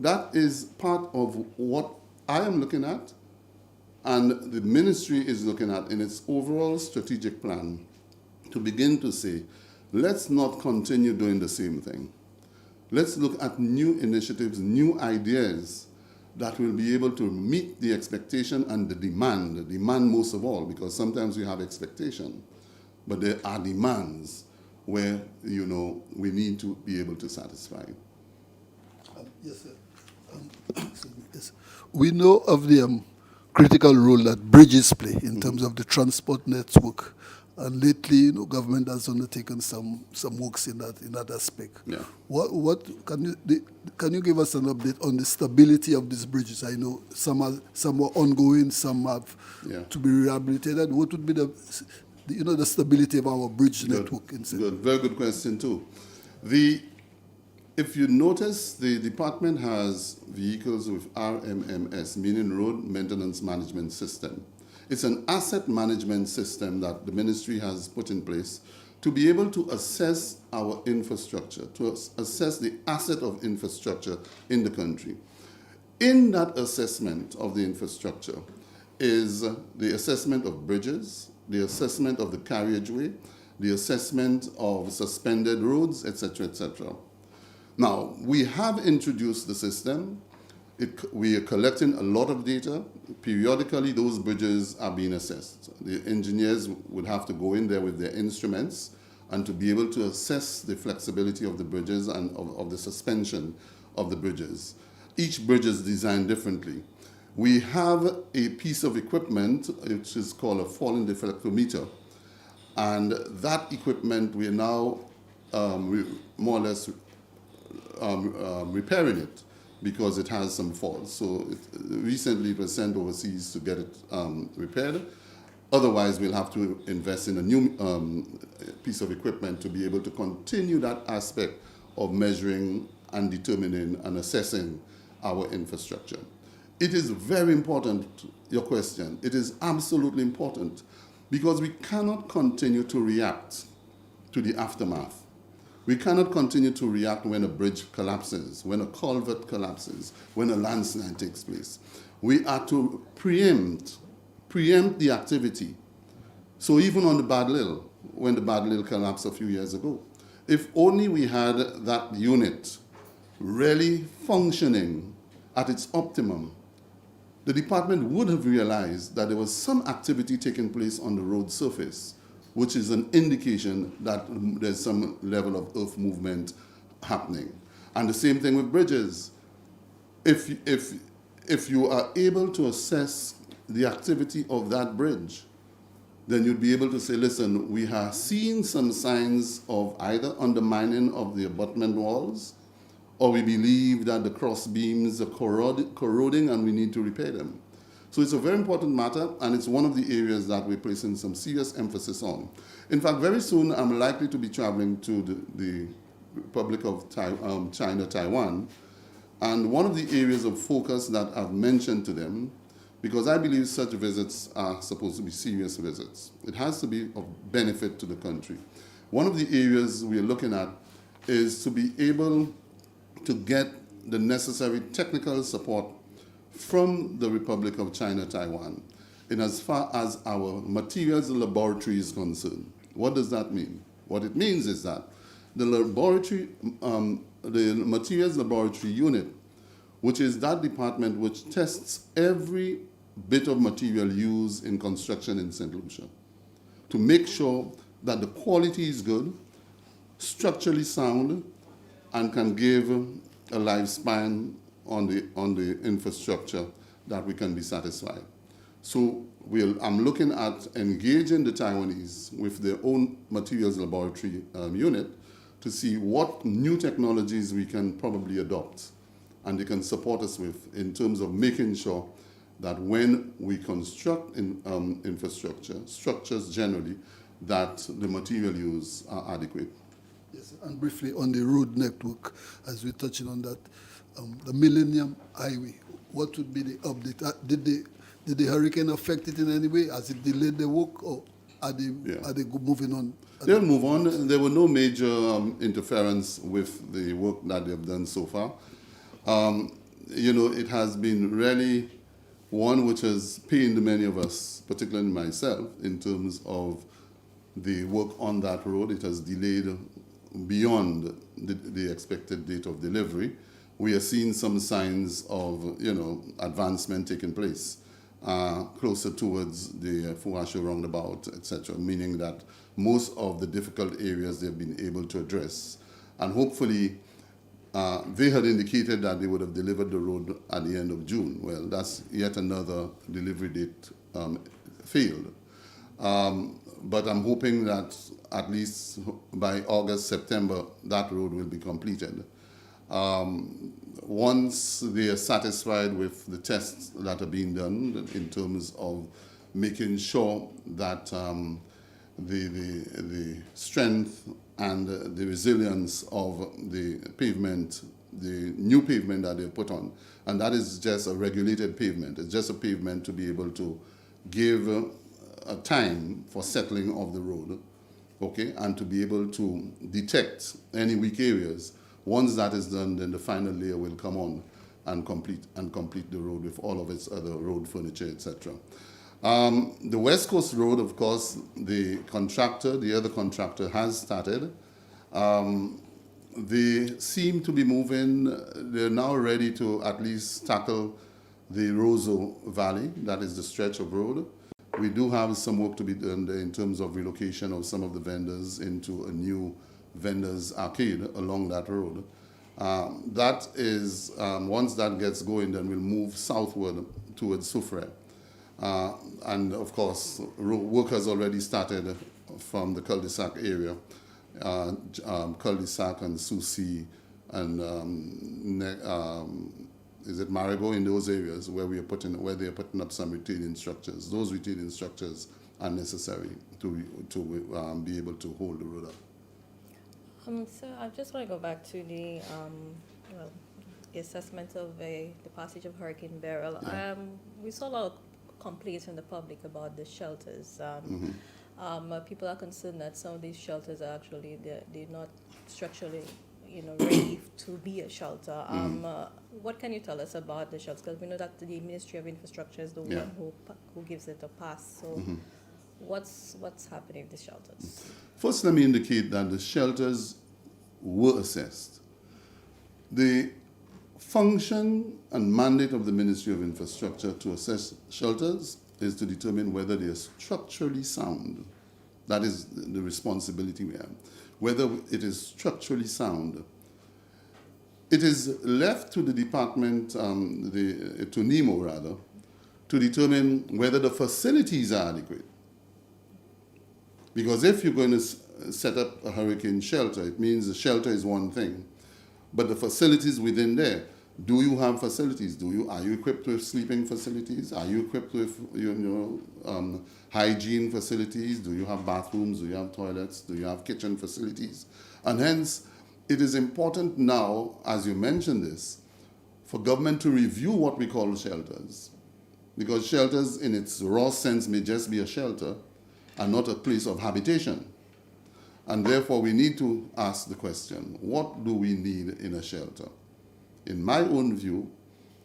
That is part of what I am looking at and the ministry is looking at in its overall strategic plan to begin to say, let's not continue doing the same thing. Let's look at new initiatives, new ideas that will be able to meet the expectation and the demand most of all, because sometimes we have expectation, but there are demands where, we need to be able to satisfy. Yes, sir. Excuse me, yes. We know of the critical role that bridges play in terms of the transport network, and lately, government has undertaken some works in that aspect. Yeah. What can you give us an update on the stability of these bridges? I know some are ongoing, some have to be rehabilitated. What would be the stability of our bridge network? Good, very good question too. If you notice, the department has vehicles with RMMS, meaning Road Maintenance Management System. It's an asset management system that the ministry has put in place to be able to assess our infrastructure, to assess the asset of infrastructure in the country. In that assessment of the infrastructure is the assessment of bridges, the assessment of the carriageway, the assessment of suspended roads, etc., etc. Now, we have introduced the system. We are collecting a lot of data. Periodically, those bridges are being assessed. The engineers would have to go in there with their instruments and to be able to assess the flexibility of the bridges and of the suspension of the bridges. Each bridge is designed differently. We have a piece of equipment which is called a falling deflectometer, and that equipment we are now more or less repairing it because it has some faults. So recently it was sent overseas to get it repaired. Otherwise, we'll have to invest in a new piece of equipment to be able to continue that aspect of measuring and determining and assessing our infrastructure. It is very important, your question. It is absolutely important because we cannot continue to react to the aftermath. We cannot continue to react when a bridge collapses, when a culvert collapses, when a landslide takes place. We are to preempt the activity. So even on the Bad Lil, when the Bad Lil collapsed a few years ago, if only we had that unit really functioning at its optimum, the department would have realized that there was some activity taking place on the road surface, which is an indication that there's some level of earth movement happening. And the same thing with bridges. If you are able to assess the activity of that bridge, then you'd be able to say, listen, we are seeing some signs of either undermining of the abutment walls, or we believe that the cross beams are corroding and we need to repair them. So it's a very important matter, and it's one of the areas that we're placing some serious emphasis on. In fact, very soon I'm likely to be traveling to the Republic of China, Taiwan, and one of the areas of focus that I've mentioned to them, because I believe such visits are supposed to be serious visits. It has to be of benefit to the country. One of the areas we're looking at is to be able to get the necessary technical support from the Republic of China, Taiwan, in as far as our materials laboratory is concerned. What does that mean? What it means is that the laboratory, the materials laboratory unit, which is that department which tests every bit of material used in construction in St. Lucia, to make sure that the quality is good, structurally sound, and can give a lifespan on the infrastructure that we can be satisfied. So I'm looking at engaging the Taiwanese with their own materials laboratory unit to see what new technologies we can probably adopt and they can support us with in terms of making sure that when we construct infrastructure, structures generally, that the material use are adequate. Yes, and briefly on the road network, as we're touching on that, the Millennium Highway, what would be the update? Did the hurricane affect it in any way? Has it delayed the work, or are they moving on? They'll move on. There were no major interference with the work that they've done so far. it has been really one which has pained many of us, particularly myself, in terms of the work on that road. It has delayed beyond the expected date of delivery. We are seeing some signs of, advancement taking place closer towards the Fuasho roundabout, etc., meaning that most of the difficult areas they've been able to address. And hopefully, they had indicated that they would have delivered the road at the end of June. Well, that's yet another delivery date failed. But I'm hoping that at least by August, September, that road will be completed. Once they are satisfied with the tests that are being done in terms of making sure that the strength and the resilience of the pavement, the new pavement that they put on, and that is just a regulated pavement. It's just a pavement to be able to give a time for settling of the road, okay, and to be able to detect any weak areas. Once that is done, then the final layer will come on and complete the road with all of its other road furniture, etc. The West Coast Road, of course, the other contractor has started. They seem to be moving. They're now ready to at least tackle the Roseau Valley, that is the stretch of road. We do have some work to be done there in terms of relocation of some of the vendors into a new vendors arcade along that road. That is, once that gets going, then we'll move southward towards Soufrière. And of course, work has already started from the cul-de-sac area, cul-de-sac and Soucy and is it Marigot, in those areas where they are putting up some retaining structures. Those retaining structures are necessary to be able to hold the road up. So I just want to go back to the assessment of the passage of Hurricane Beryl. Yeah. We saw a lot of complaints from the public about the shelters. People are concerned that some of these shelters are actually they're not structurally, ready to be a shelter. What can you tell us about the shelters? Because we know that the Ministry of Infrastructure is the one who gives it a pass. So, what's happening with the shelters? First, let me indicate that the shelters were assessed. The function and mandate of the Ministry of Infrastructure to assess shelters is to determine whether they are structurally sound. That is the responsibility we have. Whether it is structurally sound. It is left to the department, to NEMO rather, to determine whether the facilities are adequate. Because if you're going to set up a hurricane shelter, it means the shelter is one thing, but the facilities within there, do you have facilities? Are you equipped with sleeping facilities? Are you equipped with hygiene facilities? Do you have bathrooms? Do you have toilets? Do you have kitchen facilities? And hence, it is important now, as you mentioned this, for government to review what we call shelters. Because shelters in its raw sense may just be a shelter and not a place of habitation. And therefore, we need to ask the question, what do we need in a shelter? In my own view,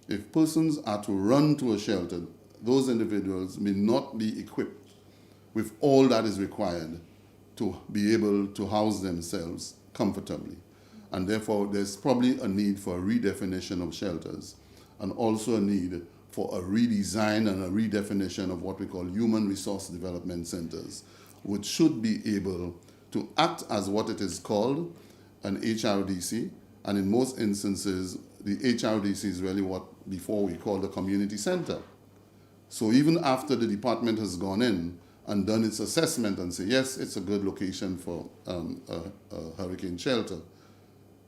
if persons are to run to a shelter, those individuals may not be equipped with all that is required to be able to house themselves comfortably. And therefore, there's probably a need for a redefinition of shelters and also a need for a redesign and a redefinition of what we call human resource development centers, which should be able to act as what it is called, an HRDC, and in most instances, the HRDC is really what before we called a community center. So even after the department has gone in and done its assessment and say, yes, it's a good location for a hurricane shelter,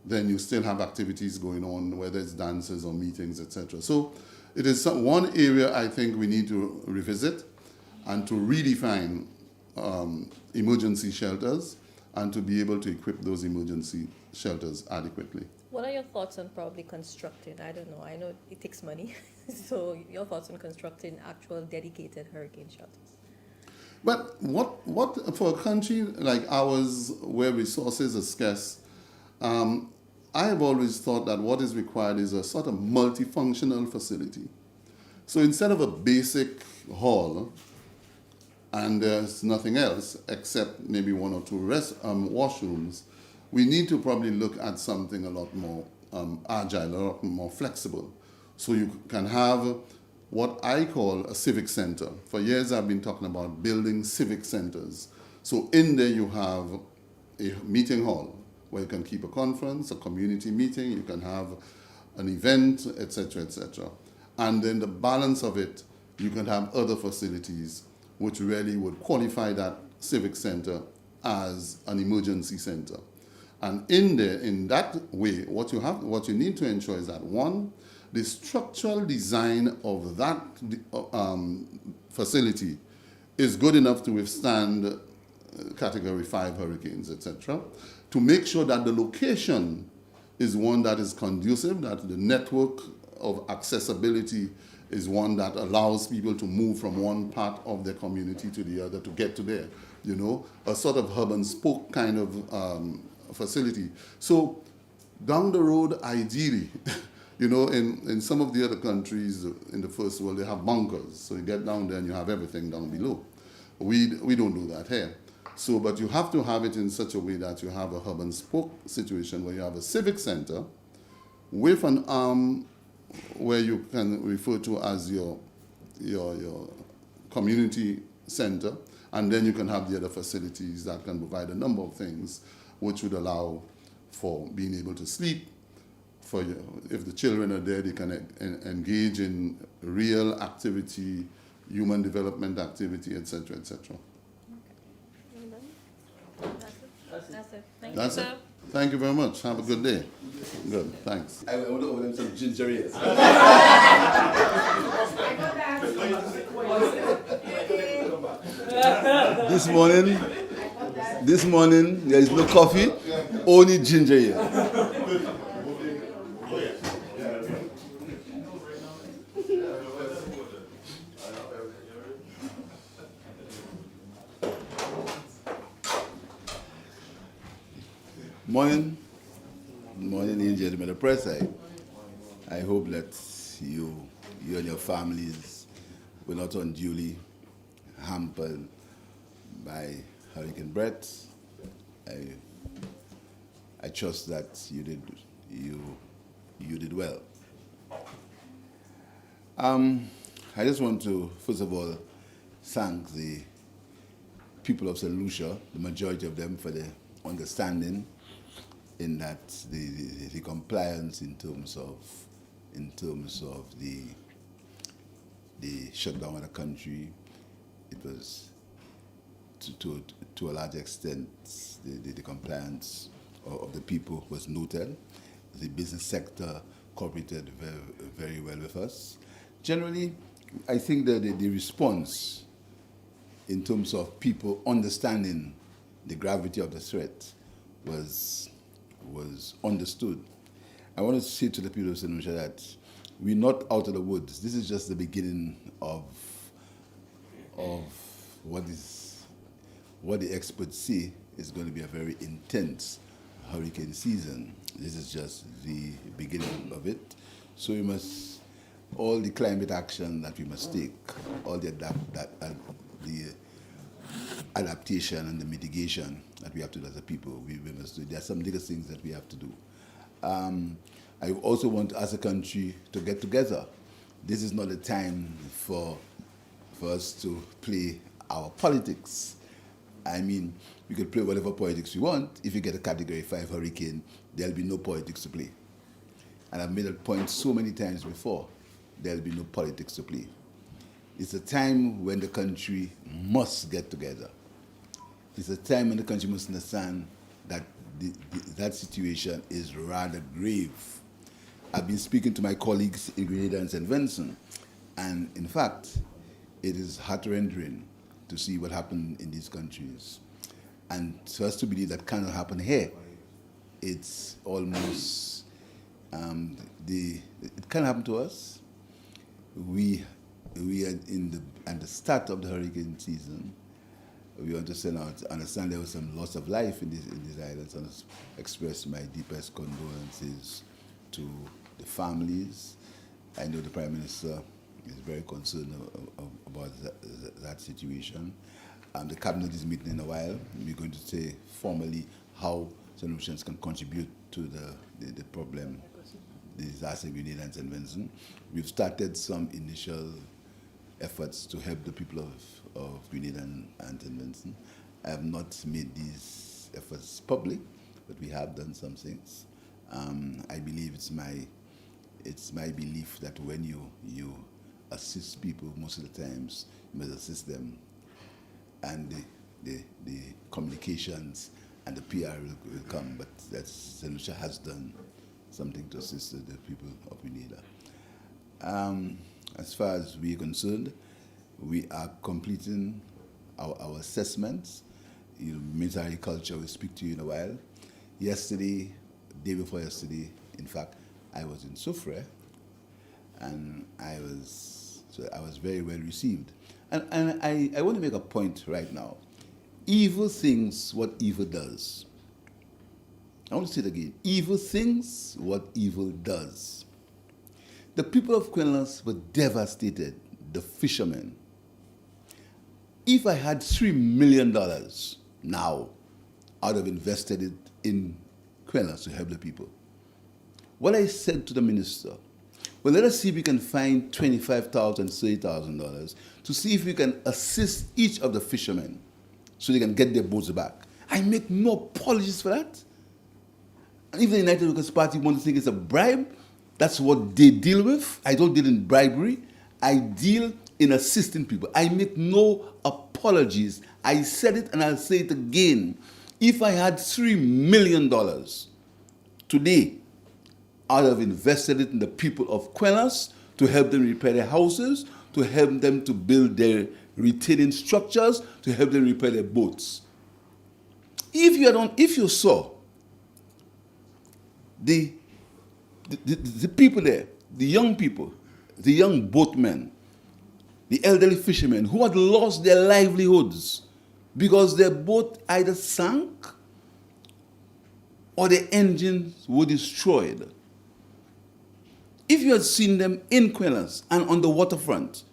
then you still have activities going on, whether it's dances or meetings, etc. So it is one area I think we need to revisit and to redefine emergency shelters and to be able to equip those emergency shelters adequately. What are your thoughts on probably constructing? I don't know. I know it takes money. So your thoughts on constructing actual dedicated hurricane shelters? But what for a country like ours where resources are scarce, I have always thought that what is required is a sort of multifunctional facility. So instead of a basic hall, and there's nothing else except maybe one or two washrooms, we need to probably look at something a lot more agile, a lot more flexible. So you can have what I call a civic center. For years I've been talking about building civic centers. So in there you have a meeting hall where you can keep a conference, a community meeting, you can have an event, etc., etc. And then the balance of it, you can have other facilities which really would qualify that civic center as an emergency center. And in there, in that way, what you need to ensure is that, one, the structural design of that facility is good enough to withstand Category 5 hurricanes, etc., to make sure that the location is one that is conducive, that the network of accessibility is one that allows people to move from one part of their community to the other to get to there, you know, a sort of hub and spoke kind of facility. So down the road, ideally, you know, in some of the other countries in the first world, they have bunkers. So you get down there and you have everything down below. We don't do that here. So, but you have to have it in such a way that you have a hub and spoke situation where you have a civic center with an arm where you can refer to as your community center, and then you can have the other facilities that can provide a number of things which would allow for being able to sleep. For if the children are there, they can engage in real activity, human development activity, etc., etc. That's it. Thank That's you, it. sir. Thank you very much. Have a good day. Good. Thanks. I want to offer them some ginger ale. This morning there is no coffee, only ginger ale. Morning, ladies and gentlemen of the press. I hope that you and your families were not unduly hampered by Hurricane Brett. I trust that you did well. I just want to first of all thank the people of St. Lucia, the majority of them, for the understanding in that the compliance in terms of the shutdown of the country. It was to a large extent the compliance of the people was noted. The business sector cooperated very, very well with us. Generally, I think that the response in terms of people understanding the gravity of the threat was understood. I want to say to the people of St. Lucia that we're not out of the woods. This is just the beginning of what the experts say is going to be a very intense hurricane season. This is just the beginning of it. So we must, all the climate action that we must take, all the adaptation and the mitigation that we have to do as a people, we must do. There are some little things that we have to do. I also want as a country to get together. This is not a time for us to play our politics. I mean, we could play whatever politics we want. If you get a Category 5 hurricane, there'll be no politics to play. And I've made a point so many times before, there'll be no politics to play. It's a time when the country must get together. It's a time when the country must understand that that situation is rather grave. I've been speaking to my colleagues in Grenada and St. Vincent, and in fact, it is heart-rending to see what happened in these countries. And for us to believe that cannot happen here, it's almost, it can happen to us. We are at the start of the hurricane season. we want to send out, understand there was some loss of life in these islands, and express my deepest condolences to the families. I know the Prime Minister is very concerned about that situation. The Cabinet is meeting in a while. We're going to say formally how St. Lucians can contribute to the problem, the disaster in Grenada and St. Vincent. We've started some initial efforts to help the people of Grenada and St. Vincent. I have not made these efforts public, but we have done some things. I believe it's my belief that when you assist people, most of the times you must assist them, and the communications and the PR will come. But that's St. Lucia has done something to assist the people of Grenada. As far as we're concerned, we are completing our assessments. Minister of Agriculture will speak to you in a while. Yesterday, day before yesterday, in fact, I was in Soufrière, and I was very well received. And I want to make a point right now. Evil things what evil does. I want to say it again. Evil things what evil does. The people of Quinlas were devastated, the fishermen. If I had $3 million now, I'd have invested it in Quinlas to help the people. What I said to the minister, well, let us see if we can find $25,000, $30,000 to see if we can assist each of the fishermen so they can get their boats back. I make no apologies for that. And if the United Workers' Party want to think it's a bribe, that's what they deal with. I don't deal in bribery. I deal in assisting people. I make no apologies. I said it and I'll say it again. If I had $3 million today, I'd have invested it in the people of Quinlas to help them repair their houses, to help them to build their retaining structures, to help them repair their boats. If you saw the people there, the young people, the young boatmen, the elderly fishermen who had lost their livelihoods because their boat either sank or their engines were destroyed. If you had seen them in Quinlas and on the waterfront,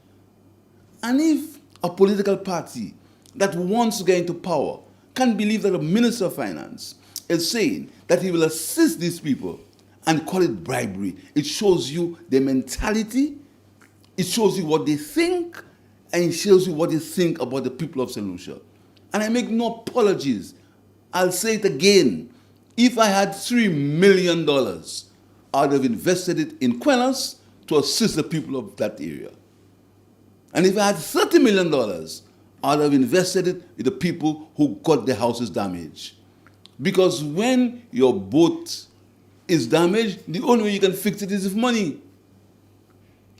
and if a political party that wants to get into power can believe that a minister of finance is saying that he will assist these people and call it bribery, it shows you their mentality, it shows you what they think, and it shows you what they think about the people of St. Lucia. And I make no apologies. I'll say it again. If I had $3 million, I'd have invested it in Quinlas to assist the people of that area. And if I had $30 million, I'd have invested it in the people who got their houses damaged. Because when your boat is damaged, the only way you can fix it is with money.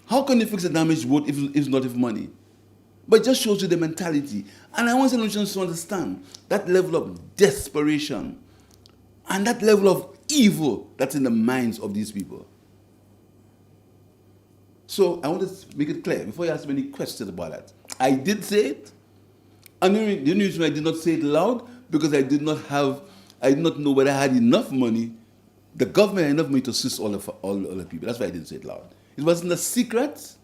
How can you fix a damaged boat if it's not with money? But it just shows you the mentality. And I want St. Lucians to understand that level of desperation and that level of evil that's in the minds of these people. So I want to make it clear before you ask me any questions about that. I did say it. And the only reason I did not say it loud because I did not know whether I had enough money. The government had enough money to assist all the people. That's why I didn't say it loud. It wasn't a secret.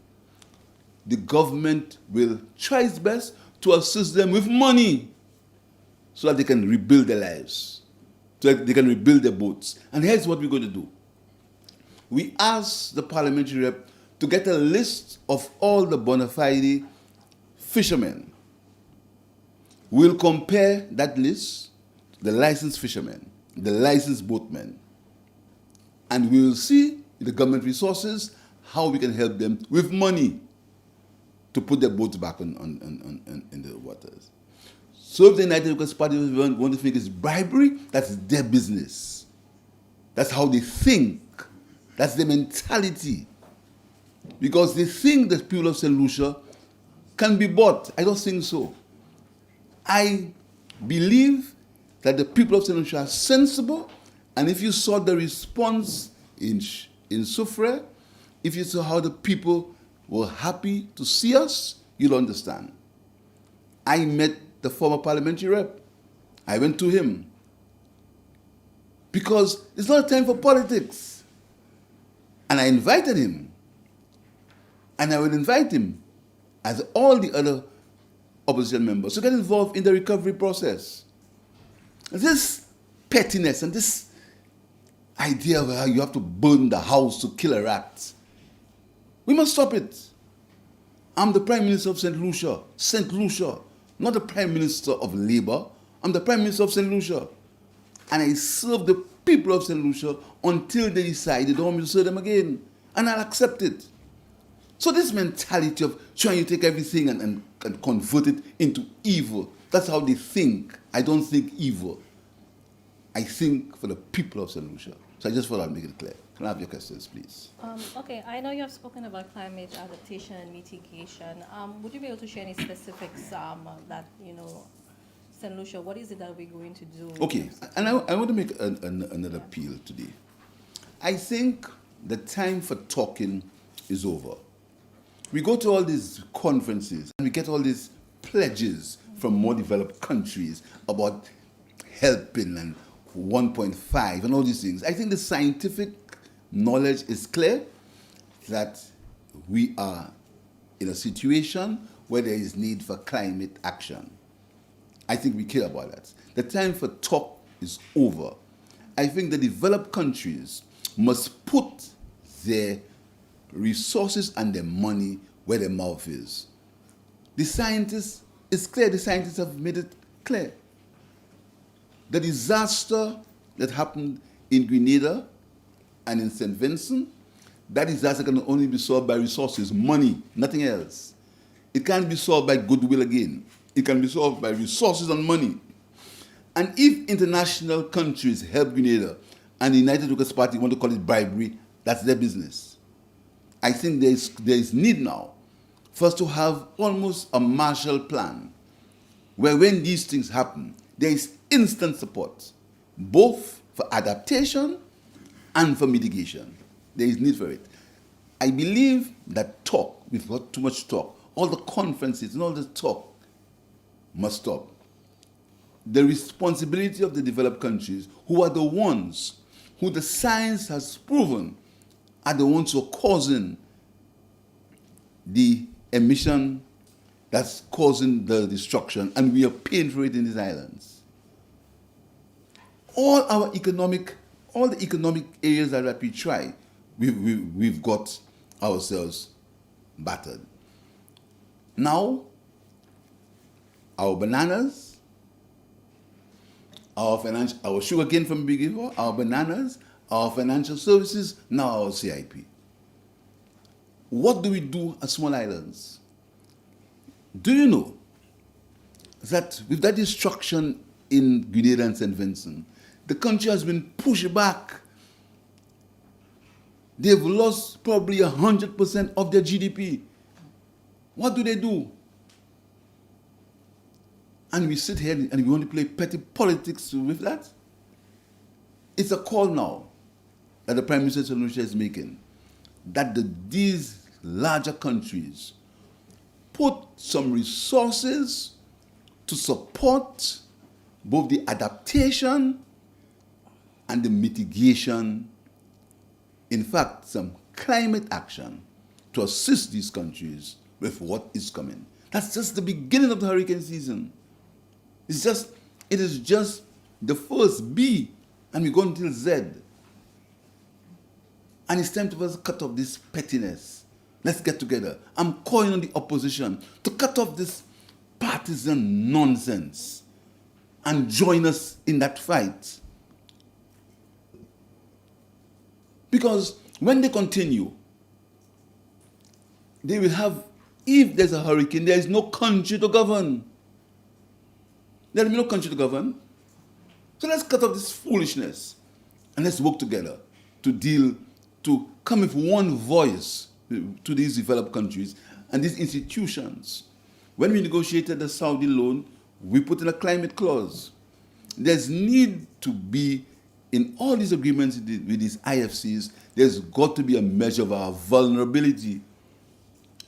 The government will try its best to assist them with money so that they can rebuild their lives, so that they can rebuild their boats. And here's what we're going to do. We asked the parliamentary rep to get a list of all the bona fide fishermen. We'll compare that list, the licensed fishermen, the licensed boatmen, and we will see the government resources, how we can help them with money to put their boats back in the waters. So if the United Workers' Party want to think it's bribery, that's their business. That's how they think. That's their mentality. Because they think that people of St. Lucia can be bought. I don't think so. I believe that the people of St. Lucia are sensible, and if you saw the response in Soufrière, if you saw how the people were happy to see us, you'll understand. I met the former parliamentary rep. I went to him. Because it's not a time for politics. And I invited him. And I will invite him, as all the other opposition members, to get involved in the recovery process. This pettiness and this idea of how you have to burn the house to kill a rat, we must stop it. I'm the Prime Minister of St. Lucia, not the Prime Minister of Labour. I'm the Prime Minister of St. Lucia. And I serve the people of St. Lucia until they decide they don't want me to serve them again. And I'll accept it. So this mentality of trying to take everything and convert it into evil, that's how they think. I don't think evil. I think for the people of St. Lucia. So I just thought I'd make it clear. Can I have your questions, please? Okay, I know you have spoken about climate adaptation and mitigation. Would you be able to share any specifics that, St. Lucia, what is it that we're going to do? Okay, and I want to make another appeal today. I think the time for talking is over. We go to all these conferences and we get all these pledges from more developed countries about helping and 1.5 and all these things. I think the scientific knowledge is clear that we are in a situation where there is need for climate action. I think we care about that. The time for talk is over. I think the developed countries must put their resources and their money where their mouth is. The scientists, it's clear, the scientists have made it clear. The disaster that happened in Grenada and in St. Vincent, that disaster can only be solved by resources, money, nothing else. It can't be solved by goodwill again. It can be solved by resources and money. And if international countries help Grenada and the United Workers' Party want to call it bribery, that's their business. I think there is need now for us to have almost a Marshall Plan where when these things happen, there is instant support, both for adaptation and for mitigation. There is need for it. I believe that talk, we've got too much talk, all the conferences and all the talk must stop. The responsibility of the developed countries, who are the ones who the science has proven are the ones who are causing the emission that's causing the destruction, and we are paying for it in these islands. All the economic areas that we try, we've got ourselves battered. Now, our bananas, our sugar cane from before, our bananas, our financial services, now our CIP. What do we do as small islands? Do you know that with that destruction in Grenada and St. Vincent, the country has been pushed back? They've lost probably 100% of their GDP. What do? And we sit here and we want to play petty politics with that? It's a call now that the Prime Minister of St. Lucia is making, that these larger countries put some resources to support both the adaptation and the mitigation, in fact, some climate action to assist these countries with what is coming. That's just the beginning of the hurricane season. It is just the first B, and we go until Z. And it's time for us to cut off this pettiness. Let's get together. I'm calling on the opposition to cut off this partisan nonsense and join us in that fight. Because when they continue, they will have, if there's a hurricane, there is no country to govern. There will be no country to govern. So let's cut off this foolishness and let's work together to come with one voice to these developed countries and these institutions. When we negotiated the Saudi loan, we put in a climate clause. There's need to be, in all these agreements with these IFCs, there's got to be a measure of our vulnerability.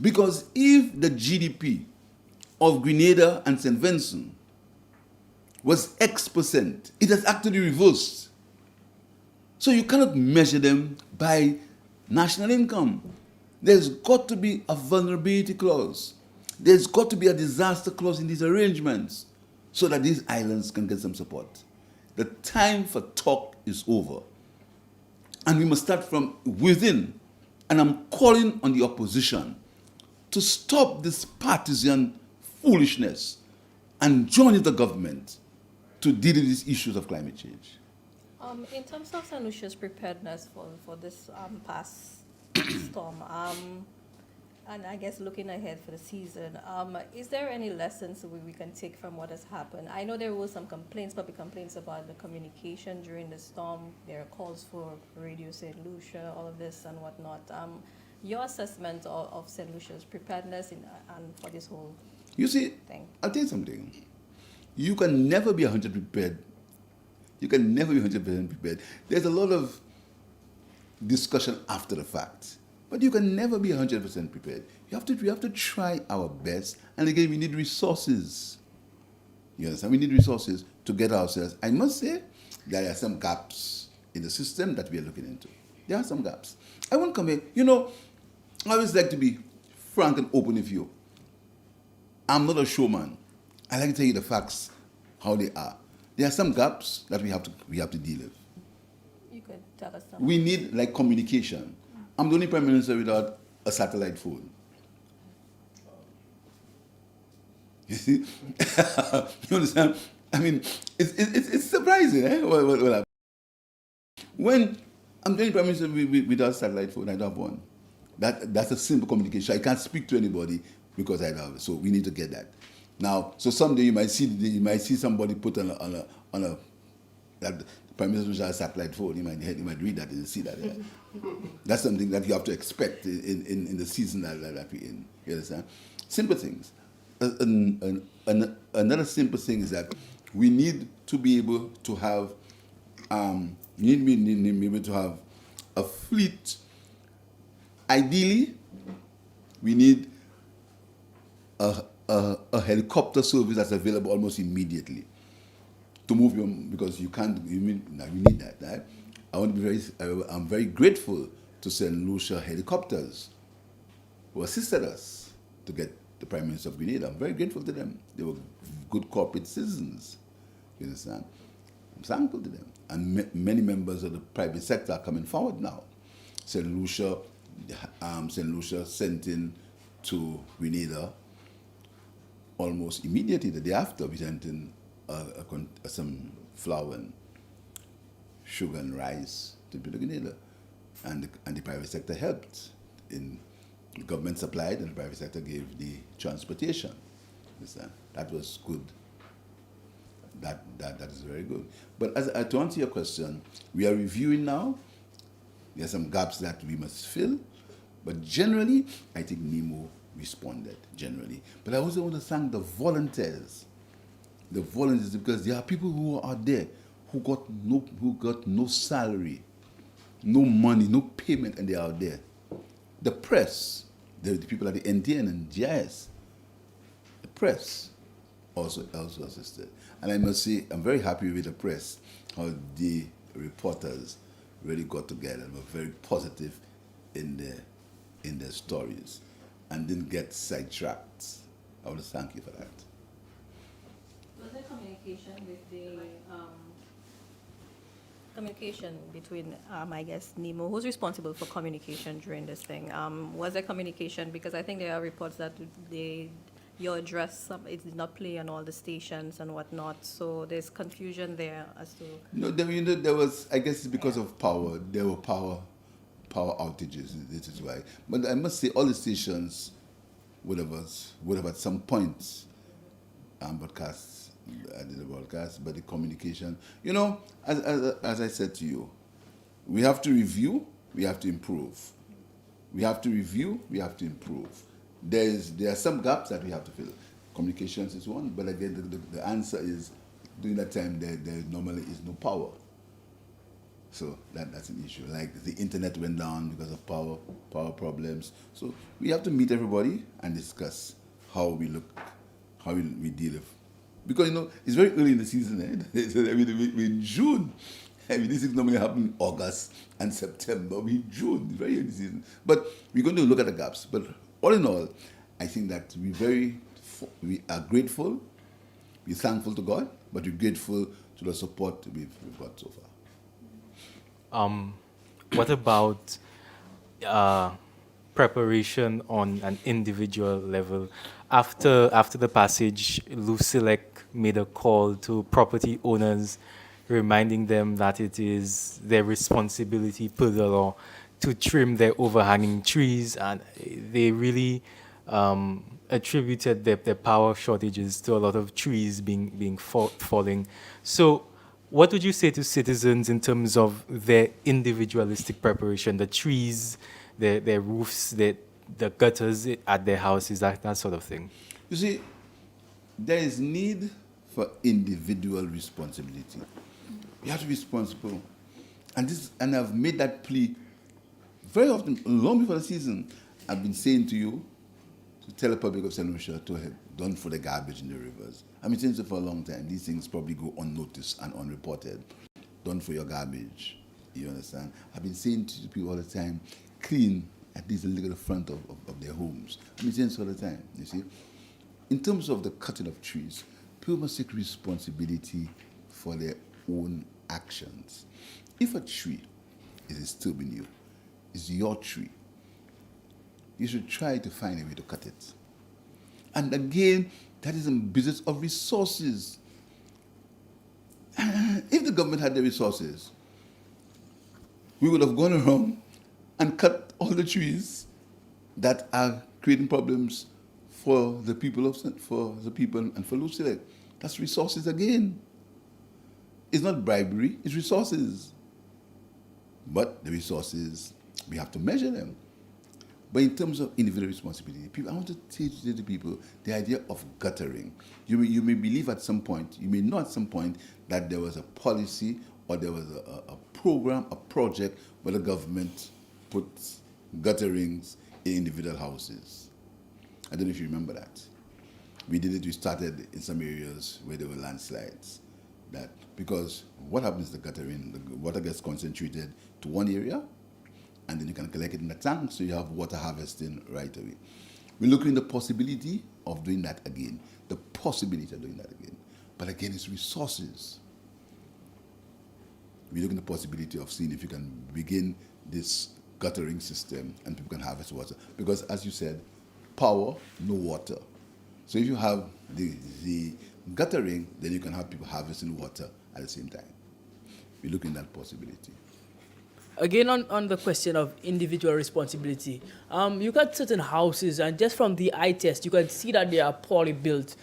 Because if the GDP of Grenada and St. Vincent was X percent. It has actually reversed. So you cannot measure them by national income. There's got to be a vulnerability clause. There's got to be a disaster clause in these arrangements so that these islands can get some support. The time for talk is over. And we must start from within. And I'm calling on the opposition to stop this partisan foolishness and join the government to deal with these issues of climate change. In terms of St. Lucia's preparedness for this past storm, and I guess looking ahead for the season, is there any lessons we can take from what has happened? I know there were some complaints, public complaints about the communication during the storm. There are calls for Radio St. Lucia, all of this and whatnot. Your assessment of St. Lucia's preparedness and for this whole You see, thing? I'll tell you something. You can never be 100% prepared. You can never be 100% prepared. There's a lot of discussion after the fact. But you can never be 100% prepared. We have to try our best. And again, we need resources. You understand? We need resources to get ourselves. I must say, there are some gaps in the system that we are looking into. There are some gaps. I won't come here. You know, I always like to be frank and open with you. I'm not a showman. I like to tell you the facts, how they are. There are some gaps that we have to deal with. You could tell us something. We need like communication. I'm the only prime minister without a satellite phone. You see? You understand? I mean, it's surprising, eh? What happened. When I'm the only prime minister without a satellite phone, I don't have one. That's a simple communication. I can't speak to anybody because I don't have it. So we need to get that. Now, so someday you might see somebody put on a that the prime minister has a satellite phone. You might read that and see that. Yeah. That's something that you have to expect in the season that we're in. You understand? Simple things. Another simple thing is that we need to be able to have a fleet. Ideally, we need a helicopter service that's available almost immediately to move you, because you need that, right? I'm very grateful to St. Lucia helicopters who assisted us to get the Prime Minister of Grenada. I'm very grateful to them. They were good corporate citizens. You understand? I'm thankful to them. And many members of the private sector are coming forward now. St. Lucia sent in to Grenada almost immediately. The day after, we sent in some flour and sugar and rice to Grenada. And the private sector helped. The government supplied and the private sector gave the transportation. Understand? That was good. That is very good. But to answer your question, we are reviewing now. There are some gaps that we must fill. But generally, I think NEMO responded, generally. But I also want to thank the volunteers. The volunteers, because there are people who are there who got no salary, no money, no payment, and they are there. The press, the people at the NTN and GIS, the press also assisted. And I must say, I'm very happy with the press, how the reporters really got together and were very positive in their stories and didn't get sidetracked. I want to thank you for that. Was there communication with the communication between, I guess, NEMO? Who's responsible for communication during this thing? Was there communication? Because I think there are reports that your address it did not play on all the stations and whatnot. So there's confusion there as to. No, there was. I guess it's because of power. There were power outages. This is why. But I must say, all the stations would have at some point broadcast. I did a broadcast, but the communication. You know, as I said to you, we have to review. We have to improve. We have to review. We have to improve. There are some gaps that we have to fill. Communications is one, but again, the answer is during that time there normally is no power. So that's an issue. Like the internet went down because of power problems. So we have to meet everybody and discuss how we deal with Because, it's very early in the season. I mean, we're in June. I mean, these things normally happen in August and September. We're in June, it's very early in the season. But we're going to look at the gaps. But all in all, I think that we are grateful, we're thankful to God, but we're grateful to the support we've got so far. What about preparation on an individual level? After the passage, Lucelec made a call to property owners, reminding them that it is their responsibility per the law to trim their overhanging trees, and they really attributed their power shortages to a lot of trees falling. So what would you say to citizens in terms of their individualistic preparation, the trees, their roofs, the gutters at their houses, that sort of thing? You see, there is need for individual responsibility. You have to be responsible. And I've made that plea very often, long before the season. I've been saying to you, to tell the public of St. Lucia to have done for the garbage in the rivers. I've been saying so for a long time. These things probably go unnoticed and unreported. Done for your garbage. You understand? I've been saying to people all the time, clean at least a little the front of their homes. I've been saying this all the time, you see. In terms of the cutting of trees, people must take responsibility for their own actions. If a tree is disturbing you, it's your tree, you should try to find a way to cut it. And again, that is a business of resources. If the government had the resources, we would have gone around and cut all the trees that are creating problems for the people and for Lucille. That's resources again. It's not bribery, it's resources. But the resources, we have to measure them. But in terms of individual responsibility, I want to teach to people the idea of guttering. You may believe at some point, you may know at some point, that there was a policy or there was a program, a project where the government put gutterings in individual houses. I don't know if you remember that. We did it, we started in some areas where there were landslides. Because what happens to the guttering, the water gets concentrated to one area, and then you can collect it in the tank, so you have water harvesting right away. We're looking at the possibility of doing that again. The possibility of doing that again. But again, it's resources. We're looking at the possibility of seeing if you can begin this guttering system and people can harvest water. Because as you said, power, no water. So if you have the guttering, then you can have people harvesting water at the same time. We're looking at that possibility. Again, on the question of individual responsibility, you got certain houses, and just from the eye test, you can see that they are poorly built.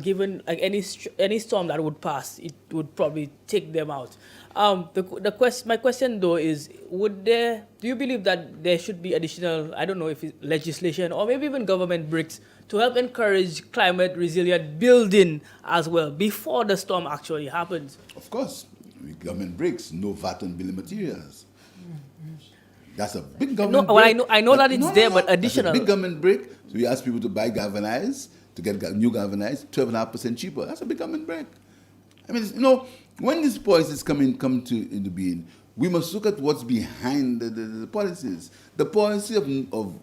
Given like any storm that would pass, it would probably take them out. My question though is, do you believe that there should be additional, I don't know if it's legislation or maybe even government bricks to help encourage climate resilient building as well before the storm actually happens? Of course, government bricks, no VAT on building materials. That's a big government break. I know that it's there, but additional. That's a big government break. So we ask people to buy galvanized, to get new galvanized, 12.5% cheaper. That's a big government break. I mean, when these policies come into being, we must look at what's behind the policies. The policy of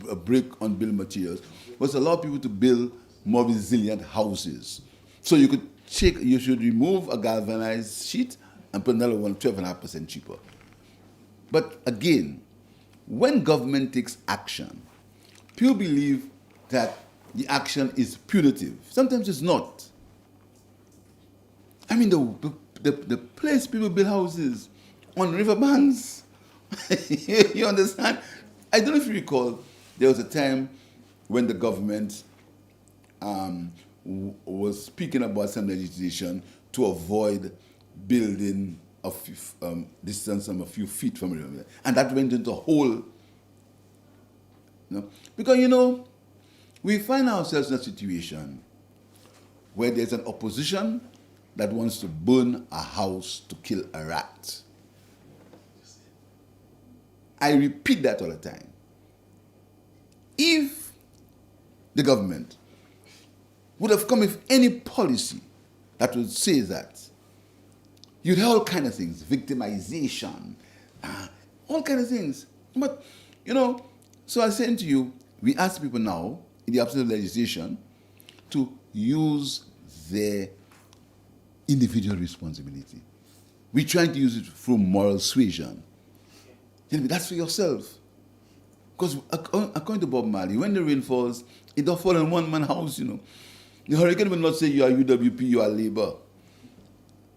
a brick on building materials was allow people to build more resilient houses. So you should remove a galvanized sheet and put another one 12.5% cheaper. But again, when government takes action, people believe that the action is punitive. Sometimes it's not. I mean, the place people build houses on riverbanks, you understand? I don't know if you recall, there was a time when the government was speaking about some legislation to avoid building a distance from a few feet from the river. And that went into a hole. Because, we find ourselves in a situation where there's an opposition that wants to burn a house to kill a rat. I repeat that all the time. If the government would have come if any policy that would say that. You'd have all kind of things, victimization, all kind of things. But, so I'm saying to you, we ask people now, in the absence of legislation, to use their individual responsibility. We're trying to use it through moral suasion. That's for yourself. Because according to Bob Marley, when the rain falls, it don't fall in one man's house, The hurricane will not say you are UWP, you are Labour.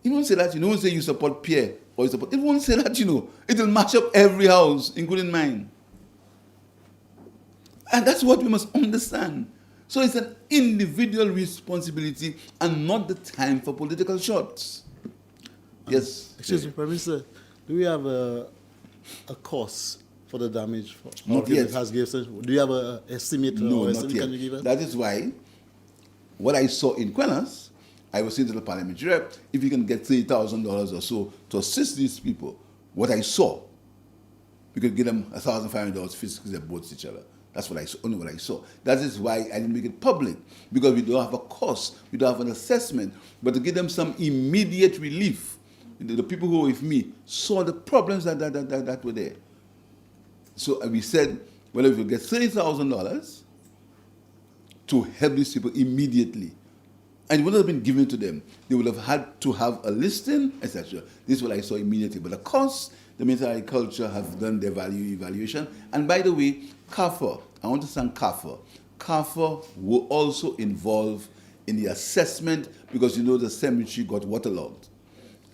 It won't say that, It won't say you support Pierre or you support. It won't say that, It will mash up every house, including mine. And that's what we must understand. So it's an individual responsibility and not the time for political shots. Yes. Excuse me, Prime Minister. Do we have a cost for the damage? Not yet. Do you have an estimate? No, not yet. Can you give us? That is why what I saw in Quelas, I was saying to the parliamentary rep, if you can get $30,000 or so to assist these people, what I saw, we could give them $1,500 physically, they both each other. That's what I saw, only what I saw. That is why I didn't make it public, because we don't have a cost, we don't have an assessment, but to give them some immediate relief. The people who were with me saw the problems that were there. So we said, well, if we get $30,000 to help these people immediately, and it would have been given to them, they would have had to have a listing, etc. This is what I saw immediately. But the cost, the Ministry of Agriculture have done their value evaluation. And by the way, CAFA, I want to thank CAFA. CAFA were also involved in the assessment because the cemetery got waterlogged.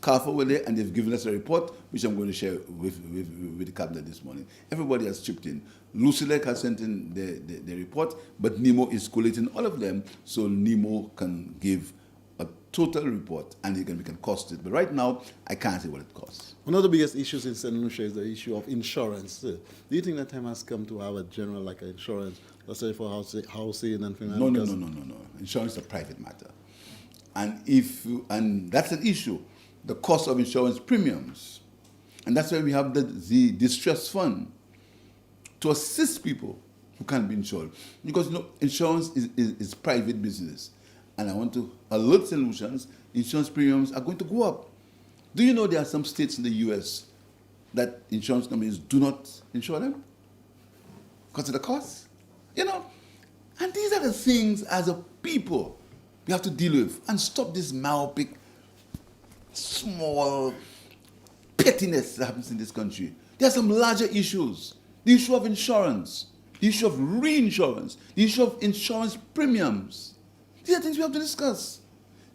CAFA were there and they've given us a report, which I'm going to share with the cabinet this morning. Everybody has chipped in. Lucilec has sent in the report, but NEMO is collating all of them so NEMO can give a total report and we can cost it. But right now, I can't say what it costs. One of the biggest issues in St. Lucia is the issue of insurance. Do you think that time has come to have a general insurance, let's say for housing and finance? No. Insurance is a private matter. And that's an issue. The cost of insurance premiums. And that's why we have the distress fund to assist people who can't be insured. Because insurance is private business. And I want to alert St. Lucians, insurance premiums are going to go up. Do you know there are some states in the US that insurance companies do not insure them? Because of the cost? And these are the things as a people we have to deal with and stop this myopic small pettiness that happens in this country. There are some larger issues. The issue of insurance, the issue of reinsurance, the issue of insurance premiums. These are things we have to discuss.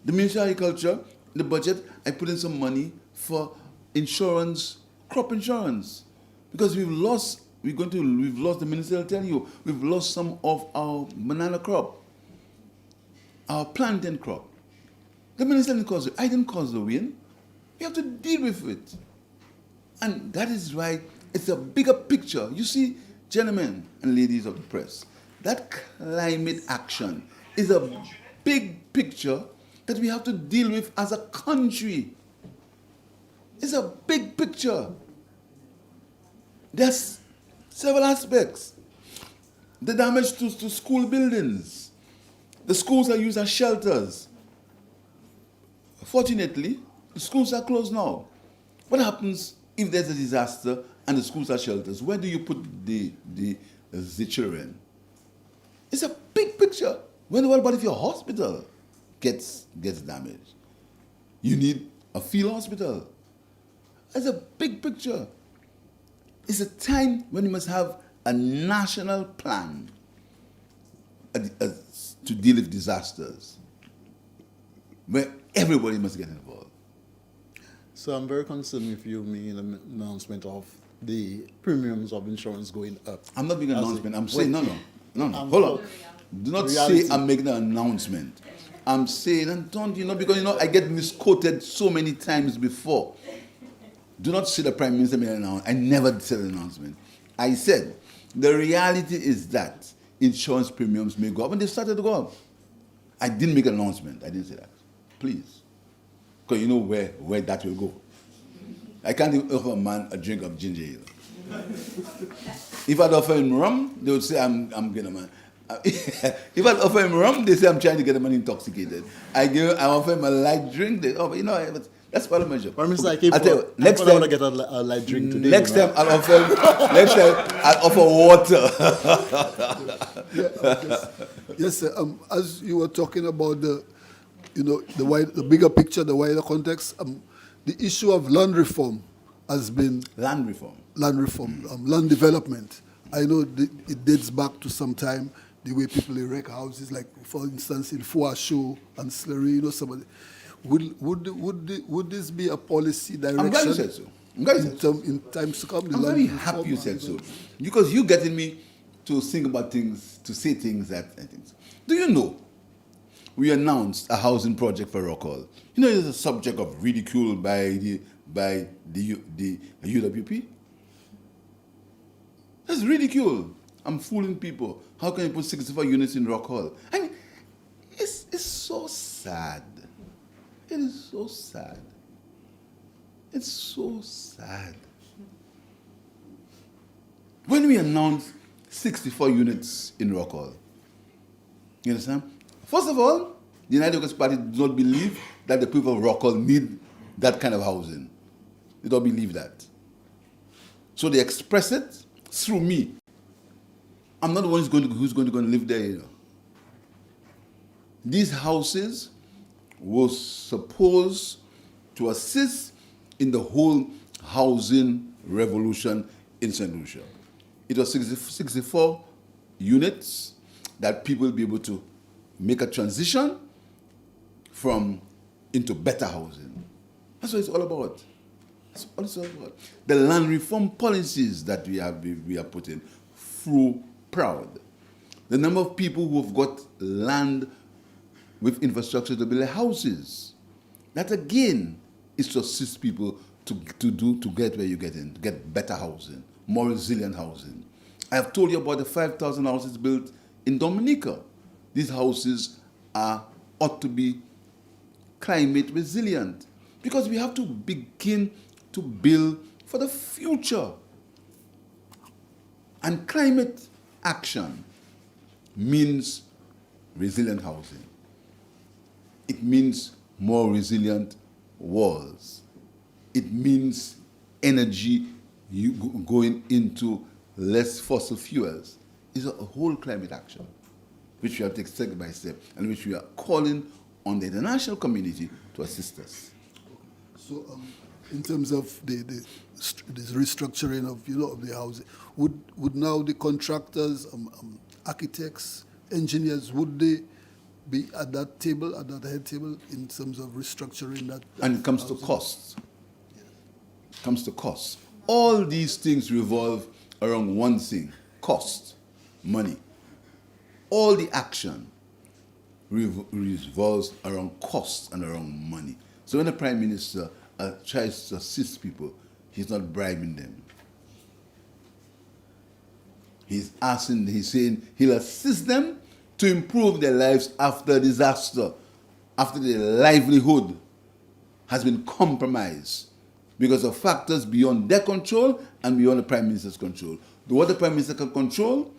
The Ministry of Agriculture, in the budget, I put in some money for insurance, crop insurance. Because we've lost, the minister will tell you, we've lost some of our banana crop, our plantain crop. The minister didn't cause it. I didn't cause the wind. You have to deal with it. And that is why it's a bigger picture. You see, gentlemen and ladies of the press, that climate action is a big picture that we have to deal with as a country. It's a big picture. There's several aspects. The damage to school buildings. The schools are used as shelters. Fortunately, the schools are closed now. What happens if there's a disaster and the schools are shelters? Where do you put the children? It's a big picture. What about if your hospital gets damaged? You need a field hospital. It's a big picture. It's a time when you must have a national plan to deal with disasters, where everybody must get involved. So I'm very concerned with you making an announcement of the premiums of insurance going up. I'm not making an announcement. I'm saying, no. Hold on. Do not say I'm making an announcement. I'm saying, and don't, because, I get misquoted so many times before. Do not say the Prime Minister made an announcement. I never said an announcement. I said, the reality is that insurance premiums may go up, and they started to go up. I didn't make an announcement. I didn't say that. Please. Because you know where that will go. I can't even offer a man a drink of ginger ale. If I'd offer him rum, they would say I'm getting a man. If I offer him rum, they say I'm trying to get him intoxicated. I offer him a light drink. They offer, but that's part of my job. Prime Minister, Okay, I'll tell you, I want to get a light drink today. Next time I'll offer water. Yes, sir. As you were talking about the bigger picture, the wider context, the issue of land reform has been Land reform. land development. I know it dates back to some time, the way people erect houses, like for instance in Fuasho and Slurry, somebody. Would this be a policy direction? I'm glad you said so. In times to come, I'm very happy you said so, because you're getting me to think about things, to say things things. Do you know? We announced a housing project for Rockall. It's a subject of ridicule by the UWP. That's ridicule. I'm fooling people. How can you put 64 units in Rockall? I mean, it's so sad. It is so sad. It's so sad. When we announced 64 units in Rockall, you understand? First of all, the United Workers' Party does not believe that the people of Rockall need that kind of housing. They don't believe that. So they express it through me. I'm not the one who's going to go and live there. These houses were supposed to assist in the whole housing revolution in St. Lucia. It was 64 units that people will be able to make a transition into better housing. That's what it's all about. That's what it's all about. The land reform policies that we are putting through proud. The number of people who have got land with infrastructure to build houses. That again is to assist people to get where you get in, to get better housing, more resilient housing. I have told you about the 5,000 houses built in Dominica. These houses ought to be climate resilient, because we have to begin to build for the future. And climate action means resilient housing. It means more resilient walls. It means energy going into less fossil fuels. It's a whole climate action, which we have to take step by step, and which we are calling on the international community to assist us. So, in terms of this restructuring of the housing, would now the contractors, architects, engineers, would they be at that table, at that head table, in terms of restructuring that? And it comes to costs. It comes to costs. All these things revolve around one thing: cost, money. All the action revolves around cost and around money. So when the Prime Minister tries to assist people, he's not bribing them. He's saying he'll assist them to improve their lives after disaster, after their livelihood has been compromised because of factors beyond their control and beyond the Prime Minister's control. What the Prime Minister can control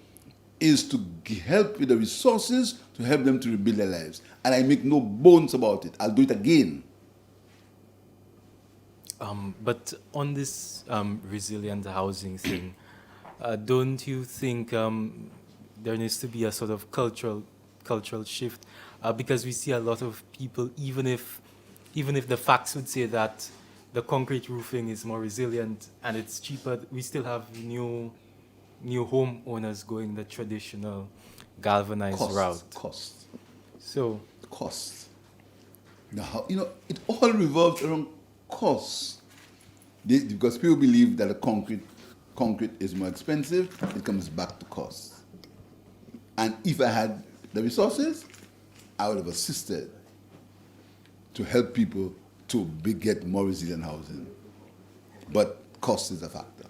is to help with the resources to help them to rebuild their lives. And I make no bones about it. I'll do it again. But on this resilient housing thing, don't you think there needs to be a sort of cultural shift? Because we see a lot of people, even if the facts would say that the concrete roofing is more resilient and it's cheaper, we still have new homeowners going the traditional galvanized route. Cost. Now, it all revolves around cost. Because people believe that the concrete is more expensive, it comes back to cost. And if I had the resources, I would have assisted to help people to get more resilient housing. But cost is a factor.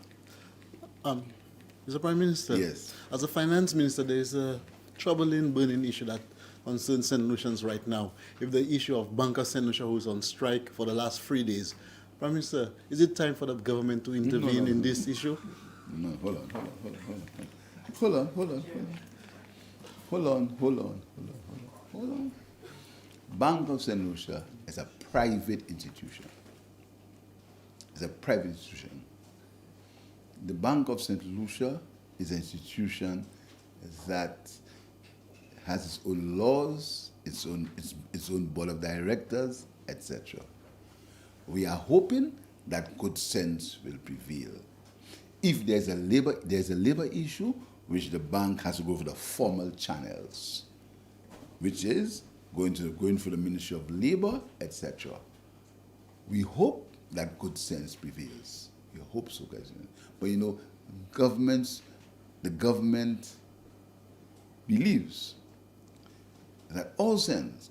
Mr. Prime Minister, yes. As a finance minister, there is a troubling, burning issue that concerns St. Lucians right now. If the issue of Banker St. Lucia, who is on strike for the last 3 days, Prime Minister, is it time for the government to intervene in this issue? No, hold on. Hold on. Bank of St. Lucia is a private institution. It's a private institution. The Bank of St. Lucia is an institution that has its own laws, its own board of directors, etc. We are hoping that good sense will prevail. If there's a labor issue, which the bank has to go for the formal channels, which is going for the Ministry of Labor, etc. We hope that good sense prevails. We hope so, guys. But you know, the government believes that all sides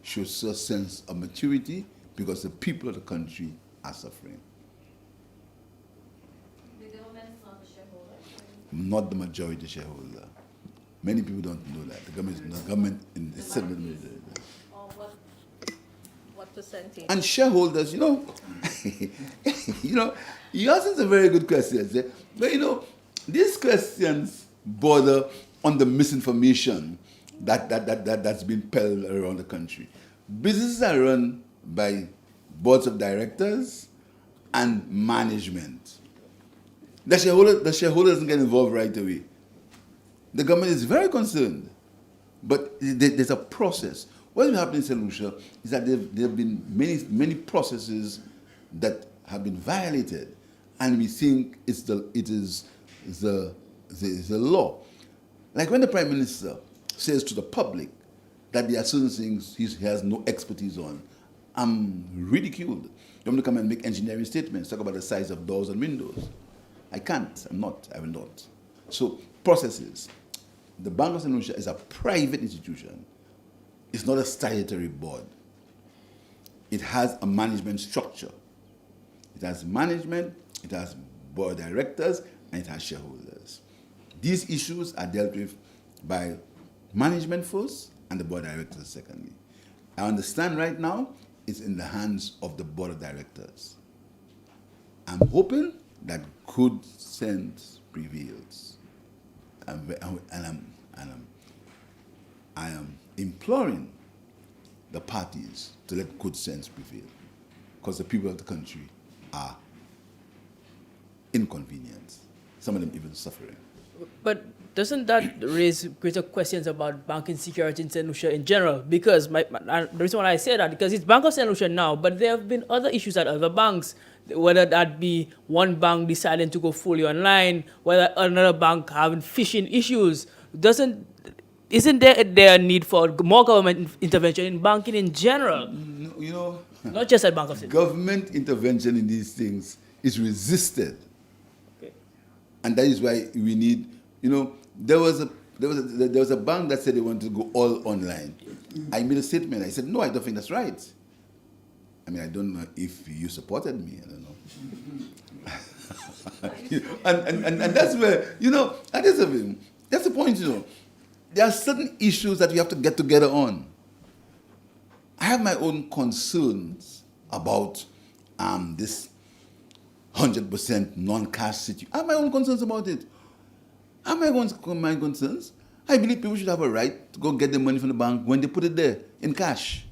should show a sense of maturity because the people of the country are suffering. The government is not a shareholder? Not the majority shareholder. Many people don't know that. The government in the settlement. Or what percentage? And shareholders, you know, you asked a very good question, but you know, these questions border on the misinformation that's been peddled around the country. Businesses are run by boards of directors and management. The shareholder doesn't get involved right away. The government is very concerned, but there's a process. What has happened in St. Lucia is that there have been many processes that have been violated, and we think it is the law. Like when the Prime Minister says to the public that there are certain things he has no expertise on, I'm ridiculed. You want me to come and make engineering statements, talk about the size of doors and windows. I can't, I will not. So, processes. The Bank of St. Lucia is a private institution. It's not a statutory board. It has a management structure. It has management, it has board of directors, and it has shareholders. These issues are dealt with by management first and the board of directors secondly. I understand right now it's in the hands of the board of directors. I'm hoping that good sense prevails. I am imploring the parties to let good sense prevail, because the people of the country are inconvenienced, some of them even suffering. But doesn't that raise greater questions about banking security in St. Lucia in general? Because the reason why I say that, because it's Bank of St. Lucia now, but there have been other issues at other banks, whether that be one bank deciding to go fully online, whether another bank having phishing issues. Isn't there a need for more government intervention in banking in general? No, you know, Not just at Bank of St. Lucia. government intervention in these things is resisted. Okay. And that is why we need, you know, there was a bank that said they wanted to go all online. I made a statement. I said, no, I don't think that's right. I mean, I don't know if you supported me. I don't know. and that's where, you know, that's the point, you know. There are certain issues that we have to get together on. I have my own concerns about this 100% non-cash situation. I have my own concerns about it. I have my concerns. I believe people should have a right to go get their money from the bank when they put it there in cash.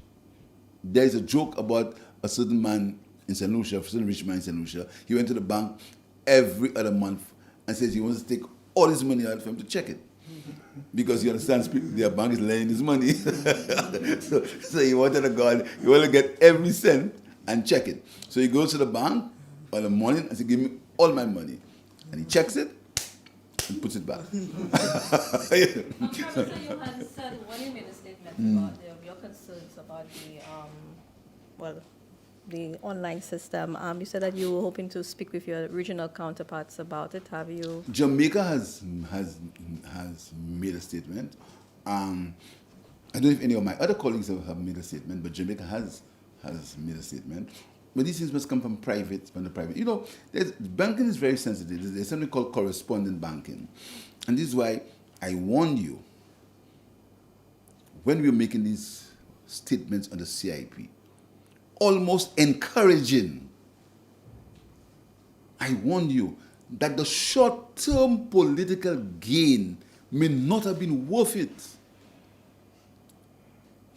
There is a joke about a certain man in St. Lucia, a certain rich man in St. Lucia. He went to the bank every other month and says he wants to take all his money out for him to check it. Because he understands their bank is lending his money. so he wanted to go and he wanted to get every cent and check it. So he goes to the bank in the morning and says, give me all my money. And he checks it and puts it back. Professor Johansson, when you made a statement about your concerns about the online system, you said that you were hoping to speak with your regional counterparts about it. Have you? Jamaica has made a statement. I don't know if any of my other colleagues have made a statement, but Jamaica has made a statement. But these things must come from the private. You know, banking is very sensitive. There's something called correspondent banking. And this is why I warned you, when we were making these statements on the CIP, almost encouraging, I warned you that the short-term political gain may not have been worth it.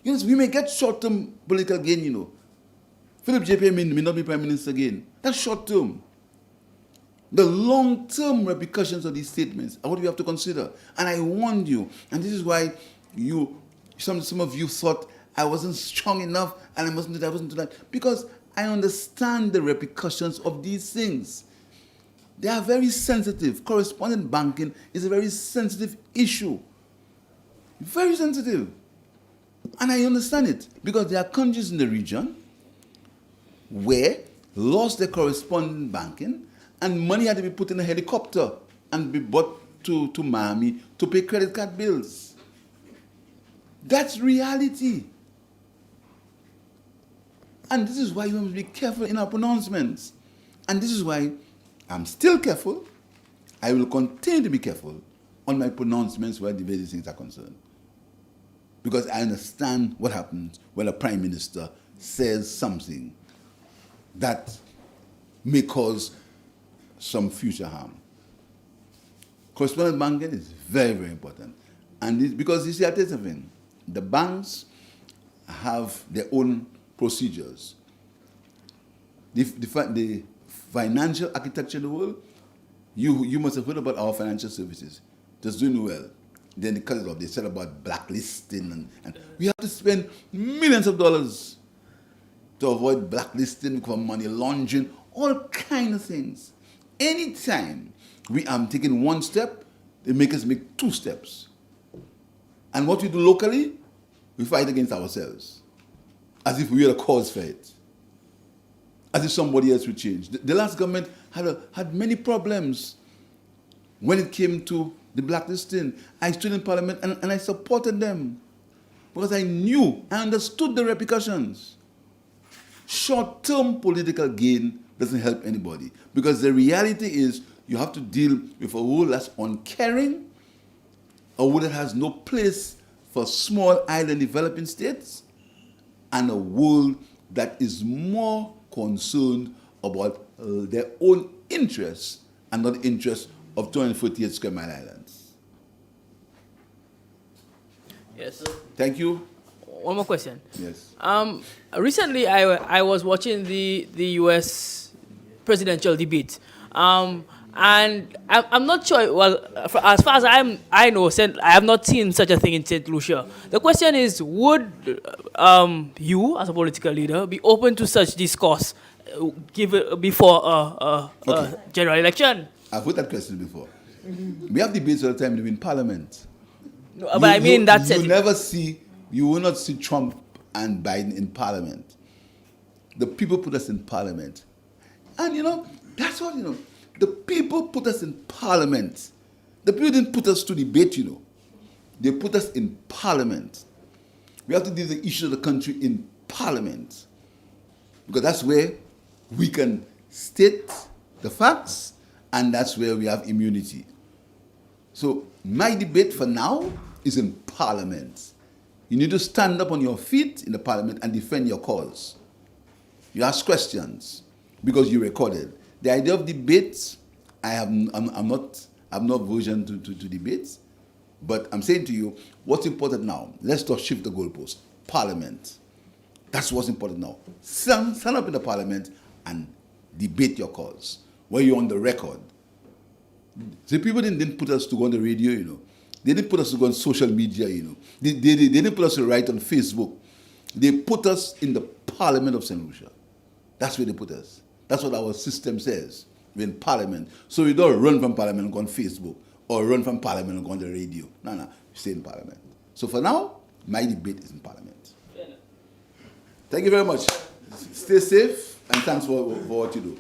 Yes, we may get short-term political gain, you know. Philip JP may not be Prime Minister again. That's short-term. The long-term repercussions of these statements are what we have to consider. And I warned you, and this is why some of you thought I wasn't strong enough and I wasn't do that, because I understand the repercussions of these things. They are very sensitive. Correspondent banking is a very sensitive issue. Very sensitive. And I understand it, because there are countries in the region where lost their correspondent banking and money had to be put in a helicopter and be brought to Miami to pay credit card bills. That's reality. And this is why we must be careful in our pronouncements. And this is why I'm still careful. I will continue to be careful on my pronouncements where the various things are concerned. Because I understand what happens when a prime minister says something that may cause some future harm. Correspondent banking is very, very important. And it's because you see, I'll tell you something. The banks have their own procedures. The financial architecture in the world, you must have heard about our financial services. Just doing well. Then they cut it off. They said about blacklisting. And we have to spend millions of dollars to avoid blacklisting, for money laundering, all kind of things. Anytime we are taking one step, they make us make two steps. And what we do locally, we fight against ourselves, as if we are the cause for it, as if somebody else would change. The last government had many problems when it came to the blacklisting. I stood in Parliament and I supported them because I understood the repercussions. Short-term political gain doesn't help anybody, because the reality is you have to deal with a world that's uncaring, a world that has no place for small island developing states, and a world that is more concerned about their own interests and not the interests of 248 square mile islands. Yes. Thank you. One more question. Yes. Recently, I was watching the U.S. presidential debate, and I'm not sure. Well, as far as I know, I have not seen such a thing in St. Lucia. The question is, would you, as a political leader, be open to such discourse before a general election? I've heard that question before. We have debates all the time in Parliament. No, but I mean that you will not see Trump and Biden in Parliament. The people put us in Parliament. And that's what, the people put us in Parliament. The people didn't put us to debate, They put us in Parliament. We have to deal with the issues of the country in Parliament. Because that's where we can state the facts, and that's where we have immunity. So my debate for now is in Parliament. You need to stand up on your feet in the Parliament and defend your cause. You ask questions because you recorded. The idea of debates, I'm not version to debates, but I'm saying to you, what's important now? Let's not shift the goalpost. Parliament. That's what's important now. Stand up in the Parliament and debate your cause, where you're on the record. The people didn't put us to go on the radio, They didn't put us to go on social media, They didn't put us to write on Facebook. They put us in the Parliament of St. Lucia. That's where they put us. That's what our system says. We're in Parliament. So we don't run from Parliament and go on Facebook, or run from Parliament and go on the radio. No, we stay in Parliament. So for now, my debate is in Parliament. Thank you very much. Stay safe, and thanks for what you do.